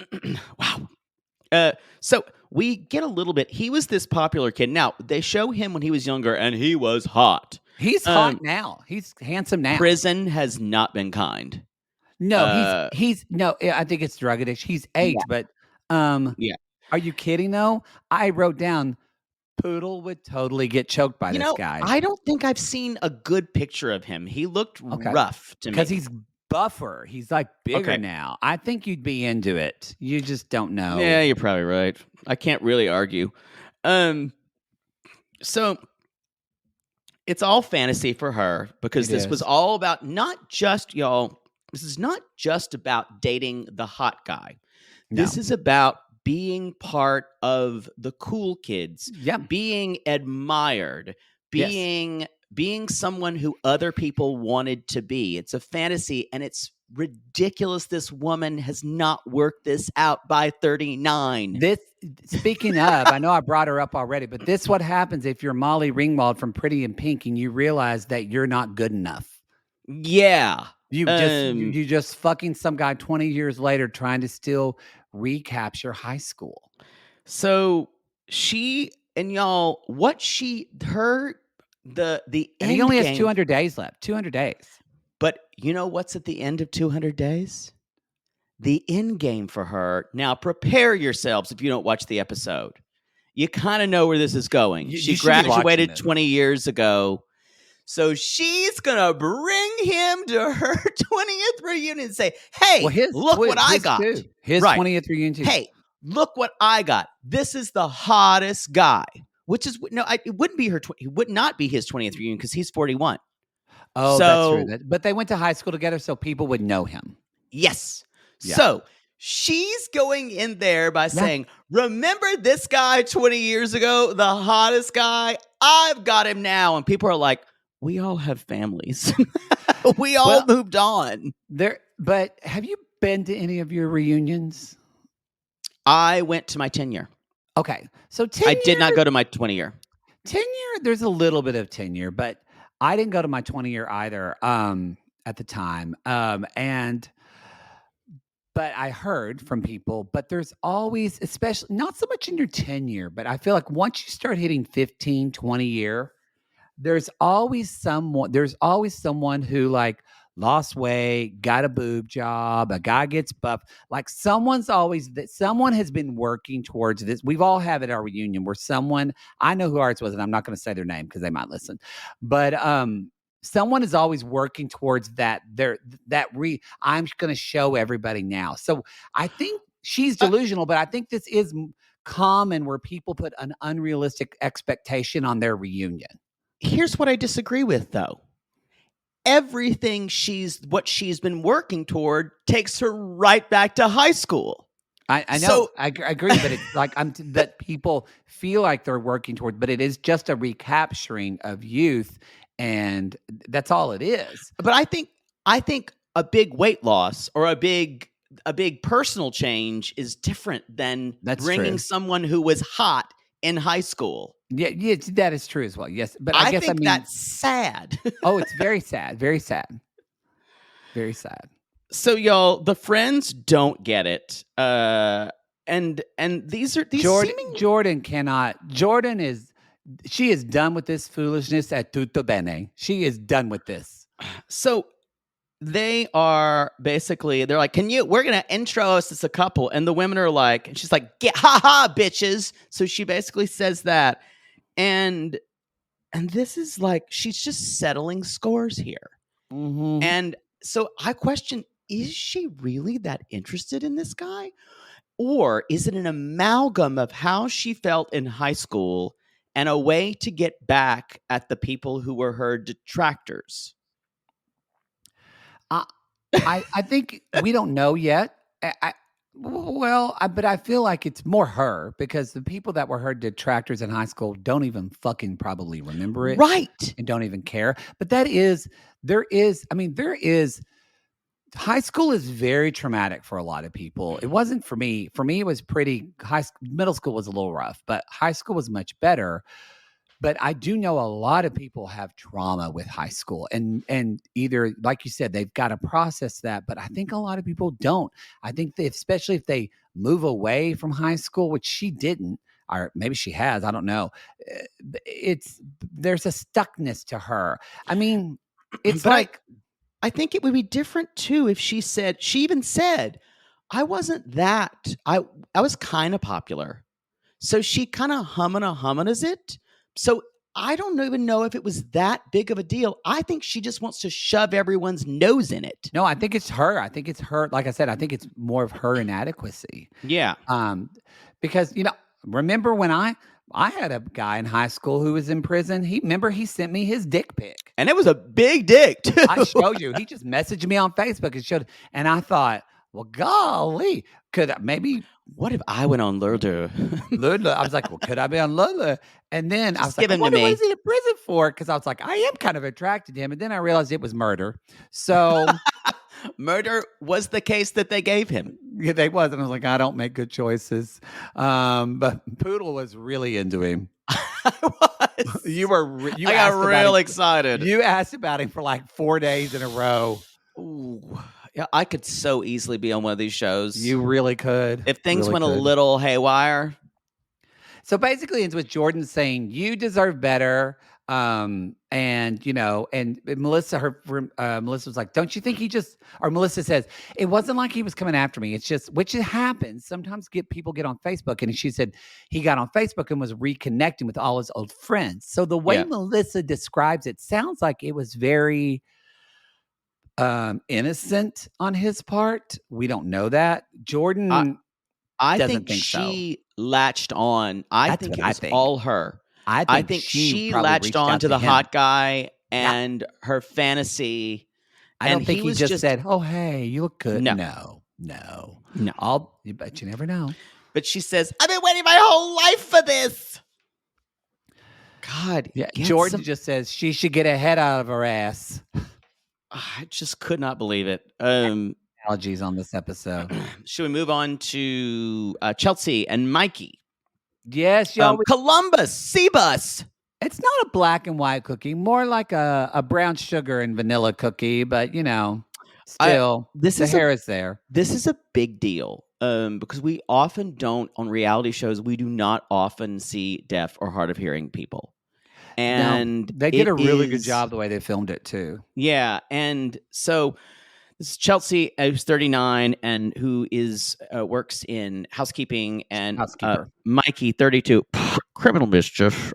Wow. So we get a little bit. He was this popular kid. Now, they show him when he was younger, and he was hot. He's hot now. He's handsome now. Prison has not been kind. No, he's no. I think it's drug addiction. He's 8, but yeah. Are you kidding though? I wrote down Poodle would totally get choked by this guy. I don't think I've seen a good picture of him. He looked rough to me because he's buffer. He's like bigger now. I think you'd be into it. You just don't know. Yeah, you're probably right. I can't really argue. So it's all fantasy for her because this was all about not just y'all. This is not just about dating the hot guy. No. This is about being part of the cool kids. Yeah. Being admired. Being someone who other people wanted to be. It's a fantasy, and it's ridiculous this woman has not worked this out by 39. Speaking of, I know I brought her up already, but this what happens if you're Molly Ringwald from Pretty in Pink and you realize that you're not good enough. Yeah. You just fucking some guy 20 years later trying to still recapture high school. So she and y'all, what she her the And end he only game, has 200 days left. 200 days. but you know what's at the end of 200 days? The end game for her. Now prepare yourselves if you don't watch the episode. You kind of know where this is going. You She should be watching graduated this. 20 years ago. So she's going to bring him to her 20th reunion and say, hey, look what I got. Too. His Right. 20th reunion too. Hey, look what I got. This is the hottest guy. Which is, no, it wouldn't be it would not be his 20th reunion because he's 41. Oh, that's true. But they went to high school together so people would know him. Yes. Yeah. So she's going in there by saying, remember this guy 20 years ago, the hottest guy? I've got him now. And people are like, we all have families. We all moved on. But have you been to any of your reunions? I went to my 10-year. Okay. So 10 I did not go to my 20-year. 10-year, there's a little bit of 10-year, but I didn't go to my 20-year either at the time. But I heard from people, but there's always, especially not so much in your 10-year, but I feel like once you start hitting 15, 20 year, there's always someone who like lost weight, got a boob job, a guy gets buff. Like someone has been working towards this. We've all had at our reunion where I know who ours was, and I'm not going to say their name because they might listen, but someone is always working towards that. I'm going to show everybody now. So I think she's delusional, but I think this is common where people put an unrealistic expectation on their reunion. Here's what I disagree with, though. Everything what she's been working toward takes her right back to high school. I know. So, I agree, but it's like that people feel like they're working toward, but it is just a recapturing of youth, and that's all it is. But I think a big weight loss or a big personal change is different than bringing someone who was hot in high school. Yeah, that is true as well. Yes, but I think that's sad. Oh, it's very sad. Very sad. Very sad. So, y'all, the friends don't get it. And these Jordan cannot. She is done with this foolishness at tutto bene. She is done with this. So they're like, we're going to intro us as a couple. And the women are like, and she's like, get ha bitches. So she basically says that. And this is like, she's just settling scores here. Mm-hmm. And so I question, is she really that interested in this guy? Or is it an amalgam of how she felt in high school and a way to get back at the people who were her detractors? I think we don't know yet. But I feel like it's more her because the people that were her detractors in high school don't even fucking probably remember it. Right. And don't even care. But there is high school is very traumatic for a lot of people. It wasn't for me. For me, it was middle school was a little rough, but high school was much better. But I do know a lot of people have trauma with high school and either, like you said, they've got to process that. But I think a lot of people don't. I think that especially if they move away from high school, which she didn't, or maybe she has, I don't know. There's a stuckness to her. I mean, it's I think it would be different too if she even said, I wasn't that. I was kind of popular. So she kind of humming as it. So I don't even know if it was that big of a deal. I think she just wants to shove everyone's nose in it. No, I think it's her. I think it's her. Like I said, I think it's more of her inadequacy. Yeah. Because, remember when I had a guy in high school who was in prison. He sent me his dick pic. And it was a big dick, too. I showed you. He just messaged me on Facebook and I thought, well, golly, what if I went on Lurder? I was like, well, could I be on Lurder? And then I was like, what is he in prison for? Because I was like, I am kind of attracted to him. And then I realized it was murder. So Murder was the case that they gave him. Yeah, they was, and I was like, I don't make good choices. But Poodle was really into him. I was. You I got asked about real him. excited. You asked about him for like 4 days in a row. Ooh, yeah, I could so easily be on one of these shows. You really could. If things really went could. a little haywire. So basically, it's with Jordan saying, "You deserve better." And Melissa, Melissa was like, "Don't you think he just?" Or Melissa says, "It wasn't like he was coming after me. It's just, which it happens sometimes. People get on Facebook, and she said he got on Facebook and was reconnecting with all his old friends. So the way Melissa describes it sounds like it was very innocent on his part. We don't know that. Jordan I doesn't think think so. she latched on. I That's think what it I was think. all her. I think she probably latched reached on out to the him. hot guy and her fantasy. I don't think he just said, "Oh, hey, you look good." No. No. But you never know. But she says, "I've been waiting my whole life for this." God, yeah. Jordan just says she should get a head out of her ass. I just could not believe it. Allergies on this episode. Should we move on to Chelsea and Mikey? Yes, y'all. Columbus Seabus. It's not a black and white cookie, more like a brown sugar and vanilla cookie, but still, hair is there. This is a big deal because we often don't, on reality shows, we do not often see deaf or hard of hearing people. And they did a really good job the way they filmed it too. Yeah, and so this is Chelsea, who's 39 and who is works in housekeeping, and Mikey, 32, criminal mischief,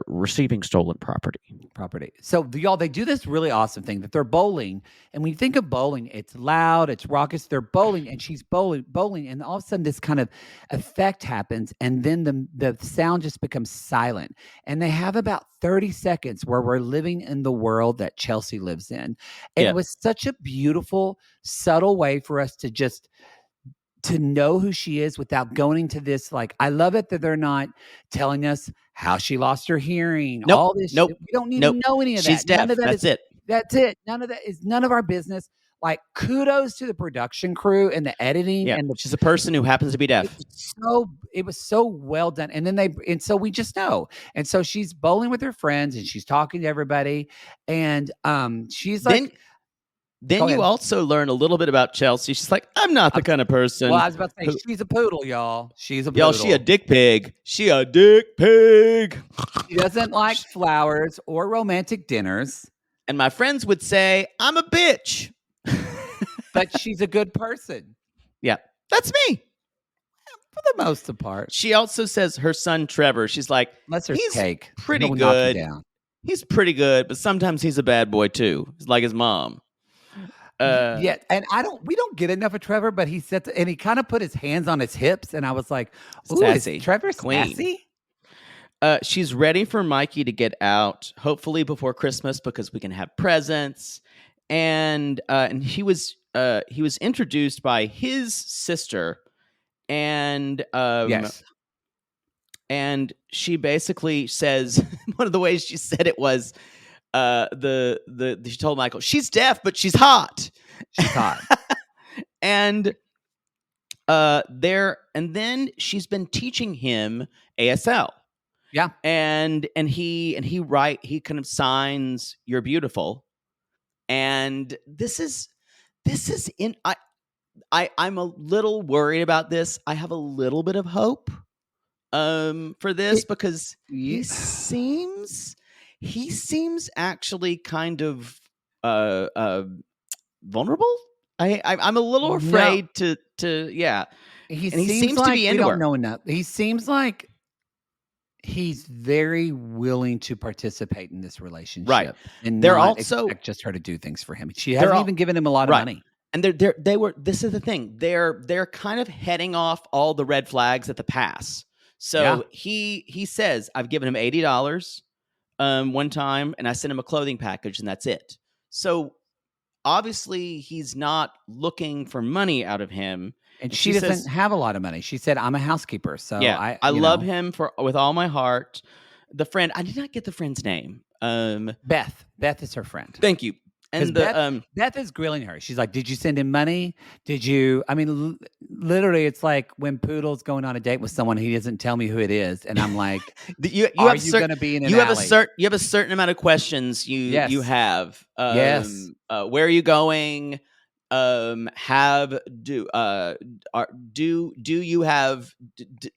receiving stolen property. So y'all, they do this really awesome thing that they're bowling, and when you think of bowling, it's loud, it's raucous. They're bowling, and she's bowling, and all of a sudden this kind of effect happens, and then the sound just becomes silent. And they have about 30 seconds where we're living in the world that Chelsea lives in, and it was such a beautiful, subtle way for us to know who she is without going into this. Like, I love it that they're not telling us how she lost her hearing. All this. We don't need to know any of that. She's deaf. That's it. That's it. None of that is none of our business. Like, kudos to the production crew and the editing. Yeah, and she's a person who happens to be deaf. It was so well done. And so we just know. And so she's bowling with her friends and she's talking to everybody. And she's like. Then you also learn a little bit about Chelsea. She's like, I'm not the kind of person. Well, I was about to say, she's a poodle, y'all. She's a poodle. Y'all, she a dick pig. She a dick pig. She doesn't like flowers or romantic dinners. And my friends would say, I'm a bitch. But she's a good person. Yeah, that's me. For the most part. She also says her son, Trevor, she's like, he's pretty good. He's pretty good, but sometimes he's a bad boy too. He's like his mom. Yeah, and we don't get enough of Trevor, but he said, and he kind of put his hands on his hips, and I was like, "Ooh, sassy. Is Trevor sassy?" She's ready for Mikey to get out, hopefully before Christmas, because we can have presents. And he was introduced by his sister, and yes. And she basically says one of the ways she said it was. She told Michael she's deaf but she's hot. and then she's been teaching him ASL. Yeah. And he kind of signs "You're beautiful." And this is in I'm a little worried about this. I have a little bit of hope for this because he seems actually kind of vulnerable. I'm a little afraid to yeah. He seems like to be into her. We don't know enough. He seems like he's very willing to participate in this relationship, right? And they're also expect just her to do things for him. She hasn't even given him a lot of money. And they were. This is the thing. They're kind of heading off all the red flags at the pass. So he says, I've given him $80. One time, and I sent him a clothing package, and that's it. So obviously he's not looking for money out of him. And she doesn't have a lot of money. She said, I'm a housekeeper. So yeah, I love him with all my heart. The friend, I did not get the friend's name. Beth. Beth is her friend. Thank you. 'Cause And the Beth is grilling her. She's like, "Did you send him money? Did you" I mean, literally, it's like when Poodle's going on a date with someone, he doesn't tell me who it is, and I'm like, you "Are have you gonna be in an alley?" you have a certain amount of questions you Yes. have. Yes. Where are you going? Have do are do you have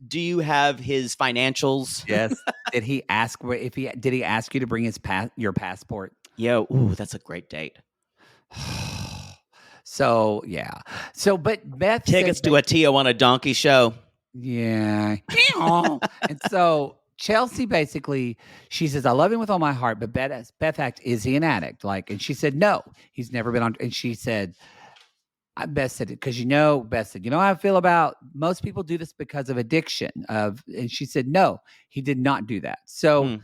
do you have his financials? Yes. Did he ask where if he did he ask you to bring his your passport? Yo, ooh, that's a great date. So, yeah. So, but Beth Tickets says to that a Tijuana donkey show. yeah. And so Chelsea basically, she says, "I love him with all my heart," but Beth asked, "Is he an addict?" Like, and she said, "No, he's never been on." And she said, Beth said, "Because Beth said, you know how I feel about most people do this because of addiction of," and she said, "No, he did not do that." So Hmm.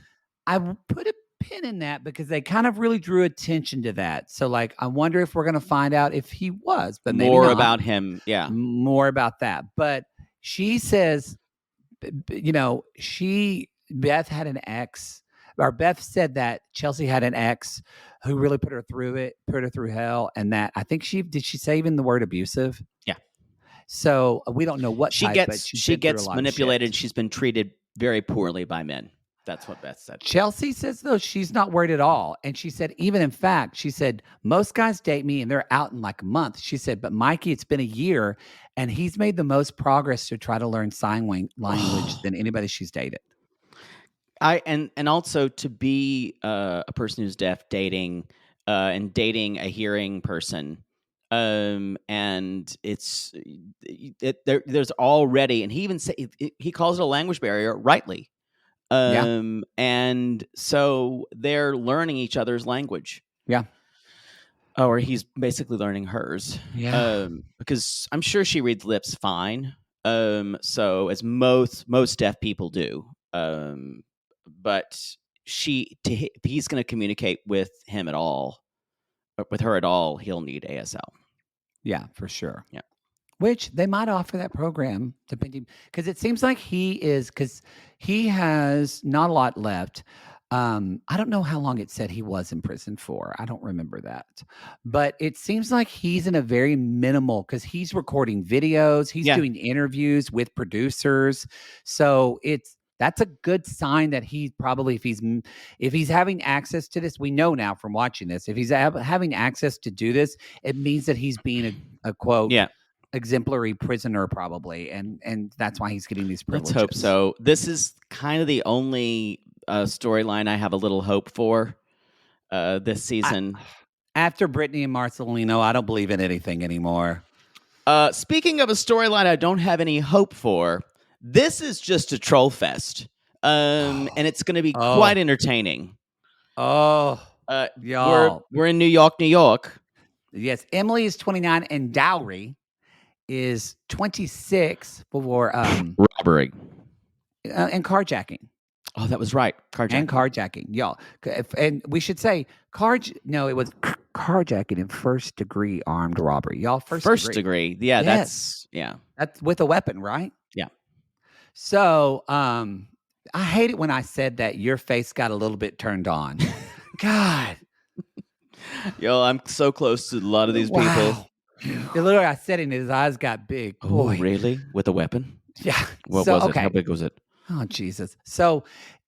I put a pin in that because they kind of really drew attention to that. So, like, I wonder if we're going to find out if he was, but maybe More not. about him. Yeah. More about that. But she says, Beth had an ex, or Beth said that Chelsea had an ex who really put her through hell. And that I think did she say even the word abusive? Yeah. So we don't know what type, but she's She been through a gets lot of shit. manipulated. She's been treated very poorly by men. That's what Beth said. Chelsea says, though, she's not worried at all. And she said, even in fact, she said, most guys date me and they're out in like a month. She said, but Mikey, it's been a year and he's made the most progress to try to learn sign language than anybody she's dated. And also to be a person who's deaf dating and dating a hearing person, and there's already, and he even he calls it a language barrier, rightly. Yeah. And so they're learning each other's language. Yeah. Or he's basically learning hers. Yeah. Because I'm sure she reads lips fine. So as most deaf people do. But if he's going to communicate with him at all, with her at all, he'll need ASL. Yeah, for sure. Yeah. Which they might offer that program depending, because it seems like because he has not a lot left. I don't know how long it said he was in prison for. I don't remember that, but it seems like he's in a very minimal because he's recording videos, he's Yeah. doing interviews with producers, so that's a good sign that he probably if he's having access to this, we know now from watching this, if he's having access to do this, it means that he's being a quote Yeah. exemplary prisoner probably, and that's why he's getting these Let's privileges. hope so. This is kind of the only storyline I have a little hope for this season. After Brittany and Marcelino, I don't believe in anything anymore. Speaking of a storyline I don't have any hope for, this is just a troll fest, and it's going to be quite entertaining. Y'all. We're in New York. Yes, Emily is 29 and Dauri is 26 for Robbery and carjacking. Oh, that was right. Carjacking. And carjacking, y'all. And we should say no, it was carjacking and first degree armed robbery. Y'all, first degree. Yeah, yes. That's with a weapon, right? Yeah. So, I hate it when I said that your face got a little bit turned on. God. Yo, I'm so close to a lot of these people. Literally, I said it and his eyes got big. Oh, really? With a weapon? Yeah. What was it? How big was it? Oh, Jesus. So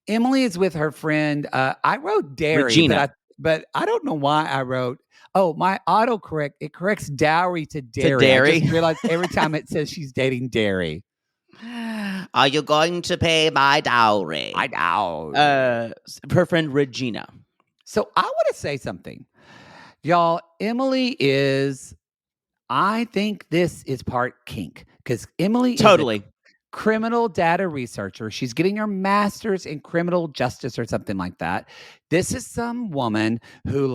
Emily is with her friend. I wrote Dauri, Regina. but I don't know why I wrote. Oh, my autocorrect, it corrects Dauri to Dauri. Dauri? I just realized every time it says she's dating Dauri. Are you going to pay my dowry? I know. Her friend Regina. So I want to say something. Y'all, Emily is, I think this is part kink because Emily totally. is a criminal data researcher. She's getting her master's in criminal justice or something like that. This is some woman who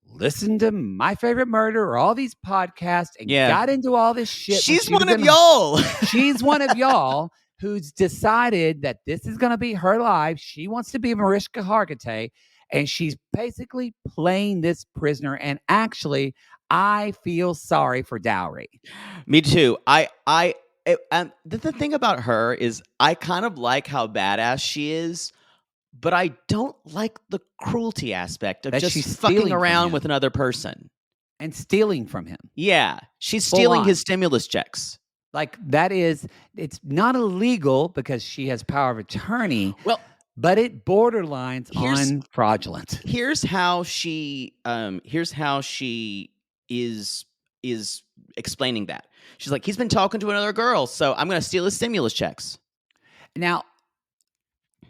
listened to My Favorite Murder or all these podcasts and got into all this shit. She's one of y'all. She's one of y'all who's decided that this is going to be her life. She wants to be Mariska Hargitay, and she's basically playing this prisoner. And actually, I feel sorry for Dauri. Me too. The thing about her is I kind of like how badass she is, but I don't like the cruelty aspect of That just she's fucking stealing from around with him another person. and stealing from him. Yeah, she's Full stealing his on. stimulus checks. Like, it's not illegal because she has power of attorney, Well, but it borderlines here's on fraudulent. here's how she is explaining that. She's like, he's been talking to another girl, so I'm going to steal his stimulus checks. Now,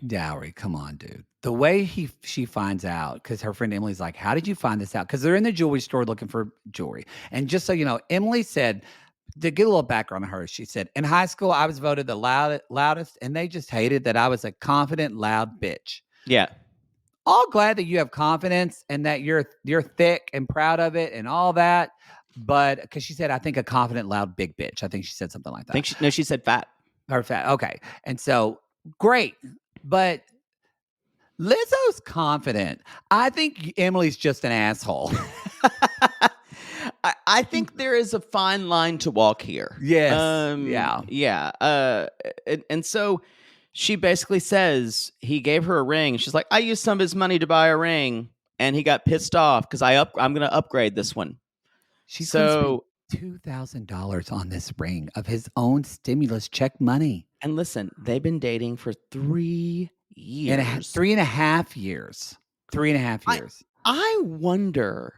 Dauri, come on, dude. The way she finds out, because her friend Emily's like, how did you find this out? Because they're in the jewelry store looking for jewelry. And just so you know, Emily said, to get a little background on her, she said, in high school, I was voted the loudest, and they just hated that I was a confident, loud bitch. Yeah. All glad that you have confidence and that you're thick and proud of it and all that. But because she said, I think a confident, loud, big bitch. I think she said something like that. She said fat. Or fat. Okay. And so great. But Lizzo's confident. I think Emily's just an asshole. I think there is a fine line to walk here. Yes. Yeah. Yeah. And so she basically says he gave her a ring. She's like, I used some of his money to buy a ring, and he got pissed off because I'm going to upgrade this one. She's going to spend $2,000 on this ring of his own stimulus check money. And listen, they've been dating for 3 years. 3.5 years. 3.5 years. I wonder.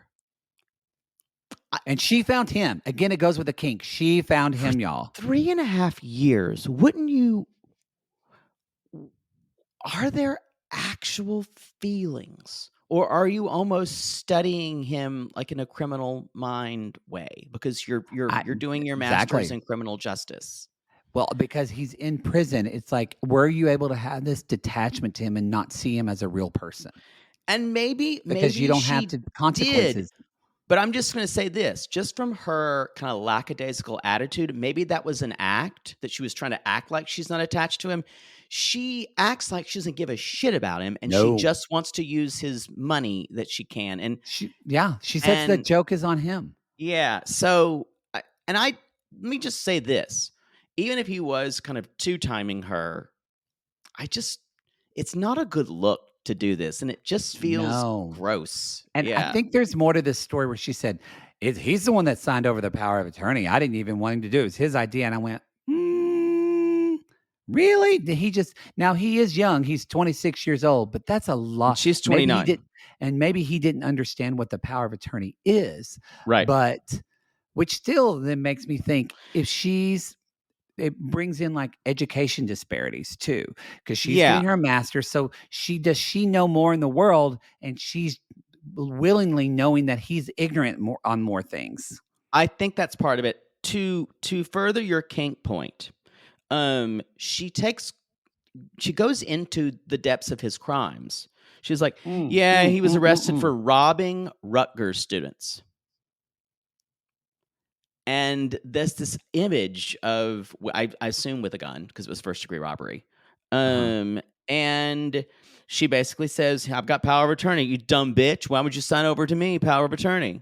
And she found him. Again, it goes with the kink. She found him, y'all. 3.5 years. Wouldn't you? Are there actual feelings? Or are you almost studying him like in a criminal mind way? Because you're doing your master's in criminal justice. Well, because he's in prison, it's like, were you able to have this detachment to him and not see him as a real person? And maybe you don't have to consequences. But I'm just going to say this, just from her kind of lackadaisical attitude, maybe that was an act that she was trying to act like she's not attached to him. She acts like she doesn't give a shit about him, and she just wants to use his money that she can. And she says the joke is on him. Yeah. So, let me just say this. Even if he was kind of two-timing her, it's not a good look to do this, and it just feels gross. And I think there's more to this story where she said, he's the one that signed over the power of attorney. I didn't even want him to do it. It was his idea. And I went, really? Did he just, now he is young. He's 26 years old, but that's a lot. She's 29. Maybe he didn't understand what the power of attorney is. Right. But, which still then makes me think if it brings in like education disparities too, because she's getting her master's. So does she know more in the world, and she's willingly knowing that he's ignorant on more things. I think that's part of it. To further your kink point, she goes into the depths of his crimes. She's like, he was arrested for robbing Rutgers students. And there's this image of, I assume with a gun, because it was first-degree robbery. And she basically says, I've got power of attorney, you dumb bitch. Why would you sign over to me, power of attorney?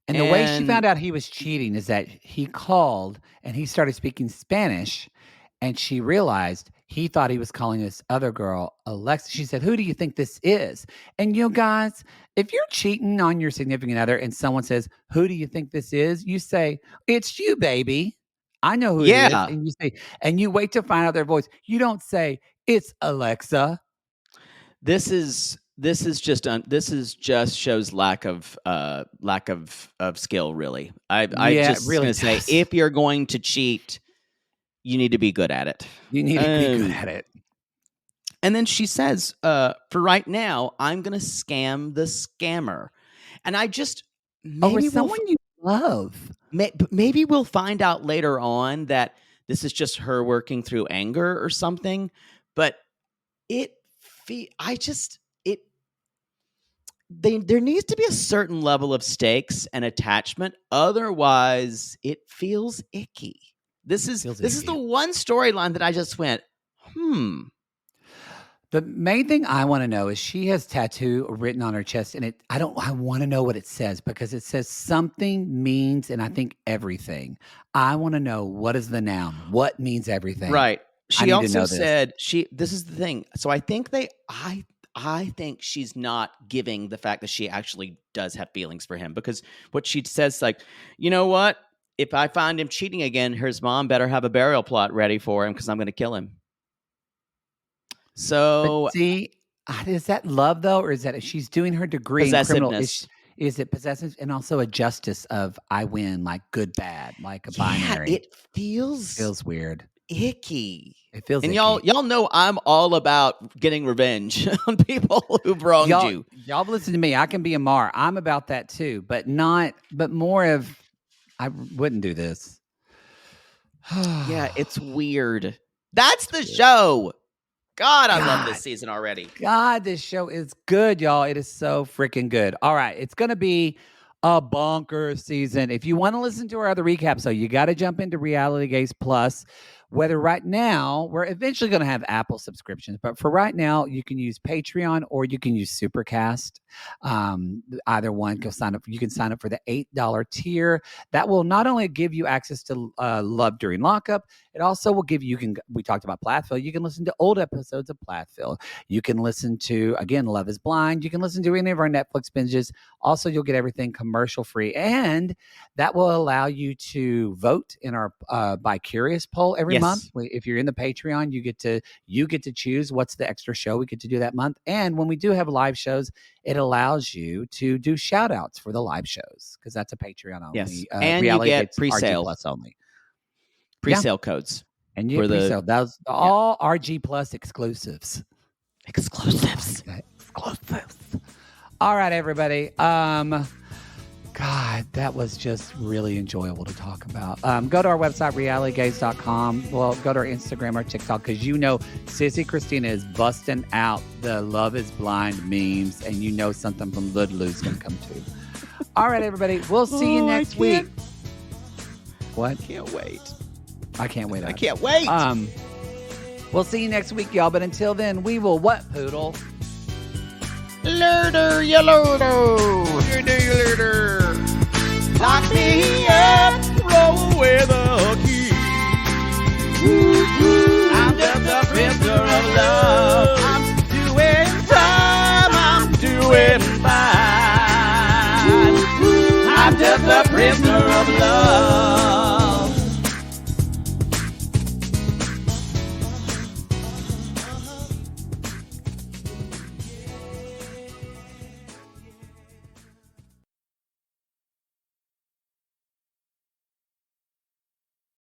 And the way she found out he was cheating is that he called and he started speaking Spanish, and she realized he thought he was calling this other girl Alexa. She said, who do you think this is? And you guys, if you're cheating on your significant other and someone says, who do you think this is? You say, it's you, baby. I know who it is. And you say, and you wait to find out their voice. You don't say, it's Alexa. This just shows lack of skill, really. I just really say, if you're going to cheat, you need to be good at it. You need to be good at it. And then she says, for right now, I'm going to scam the scammer. And I just, maybe someone you love. Maybe we'll find out later on that this is just her working through anger or something. But there needs to be a certain level of stakes and attachment. Otherwise, it feels icky. This is the one storyline that I just went, The main thing I want to know is she has tattoo written on her chest, and I want to know what it says, because it says something means, and I think everything. I want to know, what is the noun? What means everything? Right. She also said this is the thing. So I think I think she's not giving the fact that she actually does have feelings for him, because what she says, like, you know what? If I find him cheating again, his mom better have a burial plot ready for him because I'm going to kill him. But So see, is that love though, or is that she's doing her degree in criminal? possessiveness. Is it possessive and also a justice of I win, like good bad, like a Yeah, binary? it feels Feels weird. icky. It feels And icky. y'all know I'm all about getting revenge on people who've wronged you. Y'all listen to me. I can be a Mar. I'm about that too, but more of I wouldn't do this. Yeah, it's weird. That's the show. God, I love this God. season already. God, this show is good, y'all. It is so freaking good. All right. It's going to be a bonker season. If you want to listen to our other recaps, though, you got to jump into Reality Gaze Plus. Whether right now, we're eventually going to have Apple subscriptions, but for right now, you can use Patreon or you can use Supercast. Either one, go sign up. You can sign up for the $8 tier. That will not only give you access to Love During Lockup, it also will give you, we talked about Plathville. You can listen to old episodes of Plathville. You can listen to, again, Love is Blind. You can listen to any of our Netflix binges. Also, you'll get everything commercial free. And that will allow you to vote in our By Curious poll every month. If you're in the Patreon, you get to choose what's the extra show we get to do that month. And when we do have live shows, it allows you to do shout outs for the live shows because that's a Patreon only. Yes. And you get pre-sale. RG Plus only. Pre-sale codes. And you get pre-sale. Those all RG Plus exclusives. Exclusives. All right, everybody. God, that was just really enjoyable to talk about. Go to our website, realitygaze.com. Well, go to our Instagram or TikTok because Sissy Christina is busting out the Love is Blind memes, and something from Ludlow's going to come too. All right, everybody. We'll see you next week. What? Can't wait. I can't wait. I can't wait. We'll see you next week, y'all. But until then, we will what, Poodle? Lurder, you lurder. Lurder, you lurder. Lock me up, roll away the key. I'm just a prisoner of love. I'm doing time, I'm doing fine. I'm just a prisoner of love.